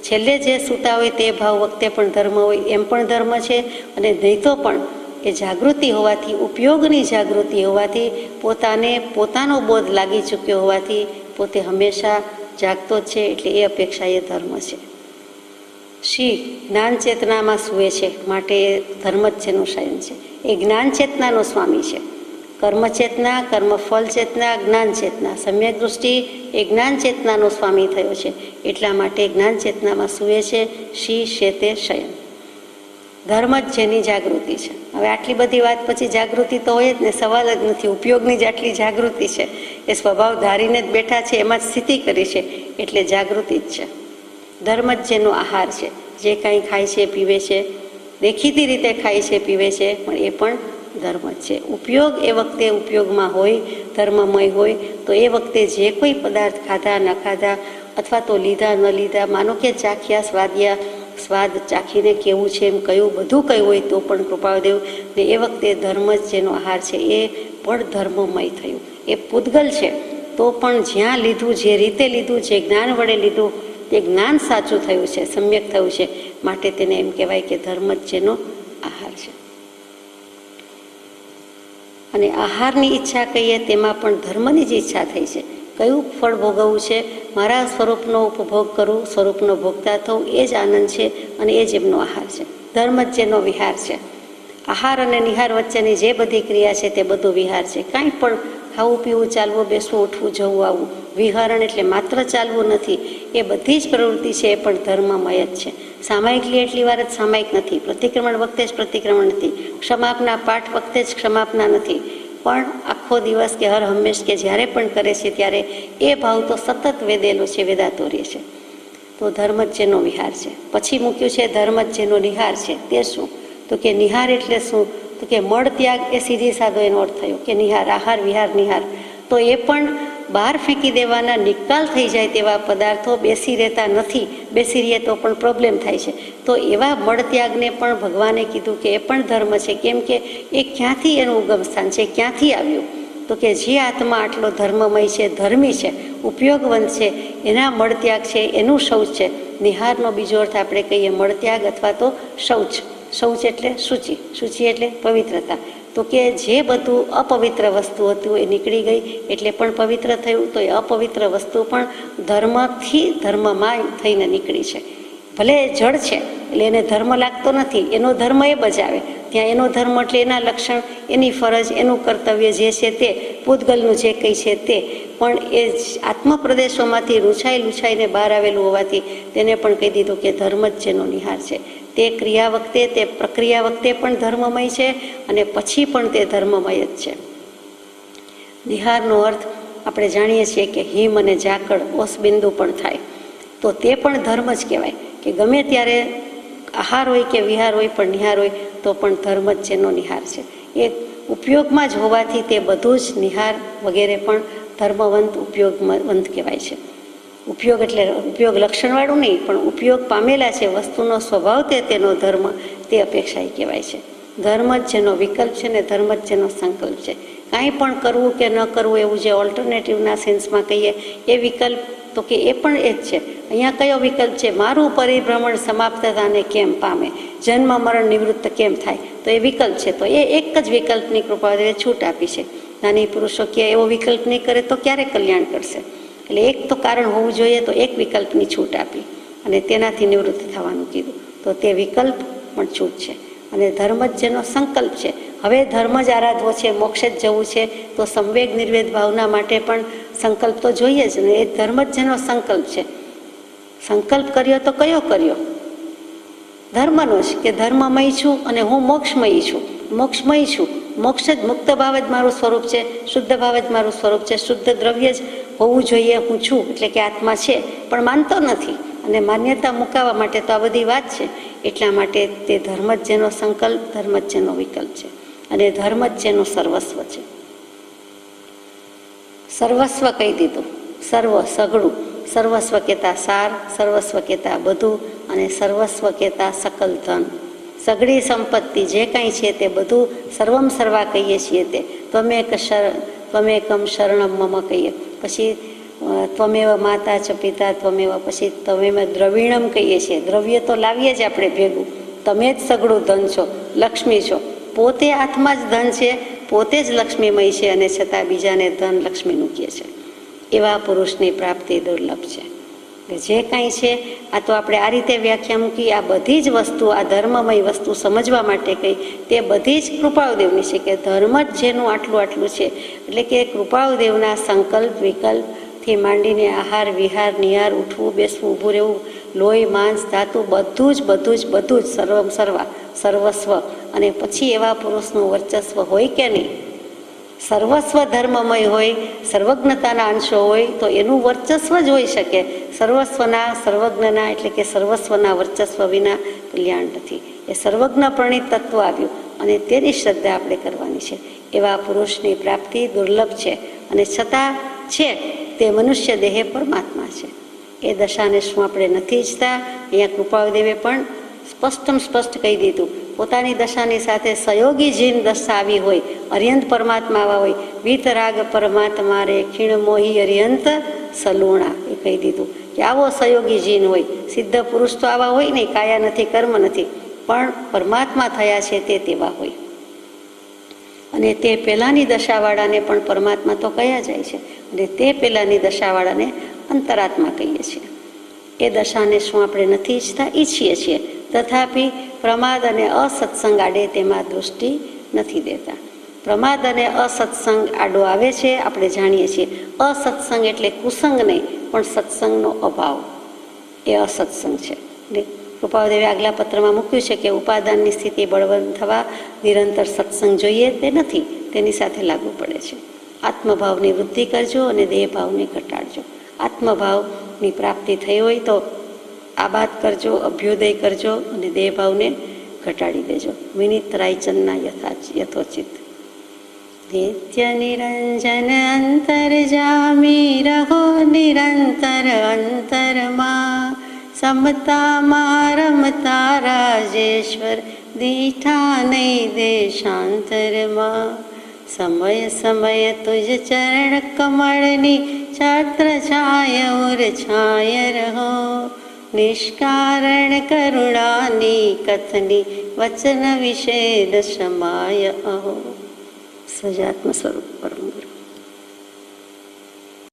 છેલ્લે જે સૂતા હોય તે ભાવ વખતે પણ ધર્મ હોય, એમ પણ ધર્મ છે. અને નહીં તો પણ એ જાગૃતિ હોવાથી, ઉપયોગની જાગૃતિ હોવાથી, પોતાનો બોધ લાગી ચૂક્યો હોવાથી પોતે હંમેશા જાગતો જ છે. એટલે એ અપેક્ષા એ ધર્મ છે. શી જ્ઞાન ચેતનામાં સૂવે છે, માટે એ ધર્મ જ જેનું શયન છે. એ જ્ઞાન ચેતનાનો સ્વામી છે. કર્મ ચેતના, કર્મફળ ચેતના, જ્ઞાન ચેતના, સમ્યક દૃષ્ટિ એ જ્ઞાન ચેતનાનો સ્વામી થયો છે. એટલા માટે જ્ઞાન ચેતનામાં સૂવે છે. શી શેતે શયન. ધર્મ જ જેની જાગૃતિ છે. હવે આટલી બધી વાત પછી જાગૃતિ તો હોય જ ને, સવાલ જ નથી. ઉપયોગની જ આટલી જાગૃતિ છે. એ સ્વભાવ ધારીને જ બેઠા છે, એમાં જ સ્થિતિ કરી છે, એટલે જાગૃતિ જ છે. ધર્મ જ જેનો આહાર છે. જે કાંઈ ખાય છે, પીવે છે, દેખીતી રીતે ખાય છે, પીવે છે, પણ એ પણ ધર્મ જ છે. ઉપયોગ એ વખતે ઉપયોગમાં હોય, ધર્મમય હોય, તો એ વખતે જે કોઈ પદાર્થ ખાધા ન ખાધા, અથવા તો લીધા ન લીધા, માનો કે ચાખ્યા, સ્વાદ ચાખીને કેવું છે એમ કયું, બધું કયું હોય તો પણ કૃપાદેવ ને એ વખતે ધર્મ જ જેનો આહાર છે એ પણ ધર્મમય થયું. એ પૂતગલ છે તો પણ જ્યાં લીધું, જે રીતે લીધું, જે જ્ઞાન વડે લીધું, તે જ્ઞાન સાચું થયું છે, સમ્યક થયું છે. માટે તેને એમ કહેવાય કે ધર્મ જ જેનો આહાર છે. અને આહારની ઈચ્છા કહીએ તેમાં પણ ધર્મની જ ઈચ્છા થઈ છે. કયું ફળ ભોગવવું છે, મારા સ્વરૂપનો ઉપભોગ કરું, સ્વરૂપનો ભોગતા થવું, એ જ આનંદ છે. અને એ જ એમનો આહાર છે. ધર્મ જ જેનો વિહાર છે. આહાર અને નિહાર વચ્ચેની જે બધી ક્રિયા છે તે બધું વિહાર છે. કાંઈ પણ ખાવું પીવું, ચાલવું બેસવું, ઉઠવું જવું આવવું. વિહરણ એટલે માત્ર ચાલવું નથી, એ બધી જ પ્રવૃત્તિ છે એ પણ ધર્મમય જ છે. સામાયિક લે એટલી વાર જ સામાયિક નથી, પ્રતિક્રમણ વખતે જ પ્રતિક્રમણ નથી, ક્ષમાપના પાઠ વખતે જ ક્ષમાપના નથી, પણ આખો દિવસ કે હર હંમેશ કે જ્યારે પણ કરે છે ત્યારે એ ભાવ તો સતત વેદેલો છે, વેદાતો રહે છે. તો ધર્મ જ જેનો વિહાર છે. પછી મૂક્યું છે ધર્મ જ જેનો નિહાર છે. તે શું? તો કે નિહાર એટલે શું? તો કે મળ ત્યાગ એ સીધી સાદો એનો અર્થ થયો કે નિહાર, આહાર વિહાર નિહાર. તો એ પણ બહાર ફેંકી દેવાના, નિકાલ થઈ જાય તેવા પદાર્થો બેસી રહેતા નથી. બેસી રહીએ તો પણ પ્રોબ્લેમ થાય છે. તો એવા મળત્યાગને પણ ભગવાને કીધું કે એ પણ ધર્મ છે. કેમ કે એ ક્યાંથી એનું ઉગમ સ્થાન છે, ક્યાંથી આવ્યું? તો કે જે આત્મા આટલો ધર્મમય છે, ધર્મી છે, ઉપયોગવંત છે, એના મળત્યાગ છે, એનું શૌચ છે. નિહારનો બીજો અર્થ આપણે કહીએ મળત્યાગ અથવા તો શૌચ. શૌચ એટલે શુચિ, શુચિ એટલે પવિત્રતા. તો કે જે બધું અપવિત્ર વસ્તુ હતું એ નીકળી ગઈ એટલે પણ પવિત્ર થયું. તો એ અપવિત્ર વસ્તુ પણ ધર્મથી ધર્મમાં થઈને નીકળી છે. ભલે એ જળ છે એટલે એને ધર્મ લાગતો નથી, એનો ધર્મ એ બજાવે. ત્યાં એનો ધર્મ એટલે એના લક્ષણ, એની ફરજ, એનું કર્તવ્ય જે છે તે, પૂતગલનું જે કંઈ છે તે. પણ એ આત્મપ્રદેશોમાંથી લૂછાઈને બહાર આવેલું હોવાથી તેને પણ કહી દીધું કે ધર્મ જ જેનો નિહાર છે. તે ક્રિયા વખતે, તે પ્રક્રિયા વખતે પણ ધર્મમય છે અને પછી પણ તે ધર્મમય જ છે. નિહારનો અર્થ આપણે જાણીએ છીએ કે હિમ અને ઝાકળ, ઓસબિંદુ પણ થાય. તો તે પણ ધર્મ જ કહેવાય કે ગમે ત્યારે આહાર હોય કે વિહાર હોય પણ નિહાર હોય તો પણ ધર્મ જ જેનો નિહાર છે. એ ઉપયોગમાં જ હોવાથી તે બધું જ નિહાર વગેરે પણ ધર્મવંત, ઉપયોગવંત કહેવાય છે. ઉપયોગ એટલે ઉપયોગ લક્ષણવાળું નહીં, પણ ઉપયોગ પામેલા છે, વસ્તુનો સ્વભાવ તે તેનો ધર્મ, તે અપેક્ષા કહેવાય છે. ધર્મ જ જેનો વિકલ્પ છે ને ધર્મ જ જેનો સંકલ્પ છે. કાંઈ પણ કરવું કે ન કરવું એવું જે ઓલ્ટરનેટિવના સેન્સમાં કહીએ એ વિકલ્પ, તો કે એ પણ એ જ છે. અહીંયા કયો વિકલ્પ છે? મારું પરિભ્રમણ સમાપ્તતાને કેમ પામે, જન્મ મરણ નિવૃત્ત કેમ થાય? તો એ વિકલ્પ છે. તો એ એક જ વિકલ્પની કૃપાદેવે છૂટ આપી છે. જ્ઞાની પુરુષો કે એવો વિકલ્પ નહીં કરે તો ક્યારે કલ્યાણ કરશે? એટલે એક તો કારણ હોવું જોઈએ, તો એક વિકલ્પની છૂટ આપી અને તેનાથી નિવૃત્ત થવાનું કીધું. તો તે વિકલ્પ પણ છૂટ છે. અને ધર્મ જ જેનો સંકલ્પ છે. હવે ધર્મ જ આરાધવો છે, મોક્ષ જ જવું છે, તો સંવેગ નિર્વેદ ભાવના માટે પણ સંકલ્પ તો જોઈએ જ ને. એ ધર્મ જ જેનો સંકલ્પ છે. સંકલ્પ કર્યો તો કયો કર્યો? ધર્મનો જ, કે ધર્મમય છું અને હું મોક્ષમયી છું, મોક્ષમયી છું. મોક્ષ જ, મુક્ત ભાવ જ મારું સ્વરૂપ છે, શુદ્ધ ભાવ જ મારું સ્વરૂપ છે, શુદ્ધ દ્રવ્ય જ હોવું જોઈએ હું છું, એટલે કે આત્મા છે. પણ માનતો નથી અને માન્યતા મુકાવવા માટે તો આ બધી વાત છે. એટલા માટે તે ધર્મ જ જેનો સંકલ્પ, ધર્મ જ જેનો વિકલ્પ છે અને ધર્મ જ જેનું સર્વસ્વ છે. સર્વસ્વ કહી દીધું, સર્વ સઘળું, સર્વસ્વ કહેતા સાર, સર્વસ્વ કહેતા બધું અને સર્વસ્વ કહેતા સકલ ધન. સઘળી સંપત્તિ જે કાંઈ છે તે બધું સર્વમ સર્વા કહીએ છીએ તે. ત્વમેકમ શરણમ મમ કહીએ, પછી ત્વમેવ માતા ચ પિતા ત્વમેવ, પછી ત્વમેવ દ્રવિણમ કહીએ છીએ. દ્રવ્ય તો લાવીએ જ આપણે ભેગું. તમે જ સઘળું ધન છો, લક્ષ્મી છો. પોતે આત્મા જ ધન છે, પોતે જ લક્ષ્મીમય છે અને છતાં બીજાને ધન લક્ષ્મીનું કહે છે. એવા પુરુષની પ્રાપ્તિ દુર્લભ છે. જે કાંઈ છે આ તો આપણે આ રીતે વ્યાખ્યા મૂકી. આ બધી જ વસ્તુ, આ ધર્મમય વસ્તુ સમજવા માટે કહી, તે બધી જ કૃપાળુદેવની છે. કે ધર્મ જ જેનું આટલું આટલું છે, એટલે કે કૃપાળુદેવના સંકલ્પ વિકલ્પથી માંડીને આહાર વિહાર નિહાર, ઉઠવું બેસવું ઊભું રહેવું, લોહી માંસ ધાતુ બધું જ સર્વમ સર્વા, સર્વસ્વ. અને પછી એવા પુરુષનું વર્ચસ્વ હોય કે નહીં? સર્વસ્વ ધર્મમય હોય, સર્વજ્ઞતાના અંશો હોય તો એનું વર્ચસ્વ જ હોઈ શકે. સર્વસ્વના, સર્વજ્ઞના એટલે કે સર્વસ્વના વર્ચસ્વ વિના કલ્યાણ નથી. એ સર્વજ્ઞ પ્રણિત તત્વ આવ્યું અને તેની શ્રદ્ધા આપણે કરવાની છે. એવા પુરુષની પ્રાપ્તિ દુર્લભ છે અને છતાં છે તે મનુષ્ય દેહે પરમાત્મા છે. એ દશાને શું આપણે નથી ઈચ્છતા? અહીંયા કૃપાળુદેવે પણ સ્પષ્ટ કહી દીધું. પોતાની દશાની સાથે સહયોગી જીન દશા આવી હોય, અર્યંત પરમાત્મા આવા હોય, વીતરાગ પરમાત્મા રે ખીણ મોહી અર્યંત સલુણા, એ કહી દીધું કે આવો સહયોગી જીન હોય. સિદ્ધ પુરુષ તો આવા હોય નહીં, કાયા નથી, કર્મ નથી, પણ પરમાત્મા થયા છે તે તેવા હોય. અને તે પહેલાંની દશાવાળાને પણ પરમાત્મા તો કયા જાય છે અને તે પહેલાંની દશાવાળાને અંતરાત્મા કહીએ છીએ. એ દશાને શું આપણે નથી ઈચ્છતા? ઈચ્છીએ છીએ, તથાપિ પ્રમાદ અને અસત્સંગ આડે તેમાં દૃષ્ટિ નથી દેતા. પ્રમાદ અને અસત્સંગ આડો આવે છે, આપણે જાણીએ છીએ. અસત્સંગ એટલે કુસંગ નહીં, પણ સત્સંગનો અભાવ, એ અસત્સંગ છે. એટલે કૃપાદેવે આગલા પત્રમાં મૂક્યું છે કે ઉપાદાનની સ્થિતિ બળવંત થવા નિરંતર સત્સંગ જોઈએ તે નથી, તેની સાથે લાગુ પડે છે. આત્મભાવની વૃદ્ધિ કરજો અને દેહભાવને ઘટાડજો. આત્મભાવની પ્રાપ્તિ થઈ હોય તો આબાદ કરજો, અભ્યુદય કરજો અને દેહભાવને ઘટાડી દેજો. વિનીત રાયચંદના યથોચિત. નિત્ય નિરંજન અંતરજામી રહો નિરંતર અંતરમાં, સમતામાં રમતા રાજેશ્વર દીઠા નહીં દેશાંતરમાં. સમય સમય તુજ ચરણ કમળની છત્ર છાય ઉર છાય રહો, નિષ્કારણ કરુણાની કથની વચન વિષેદ સમાય અહો. સજાત્મ સ્વરૂપ પરમ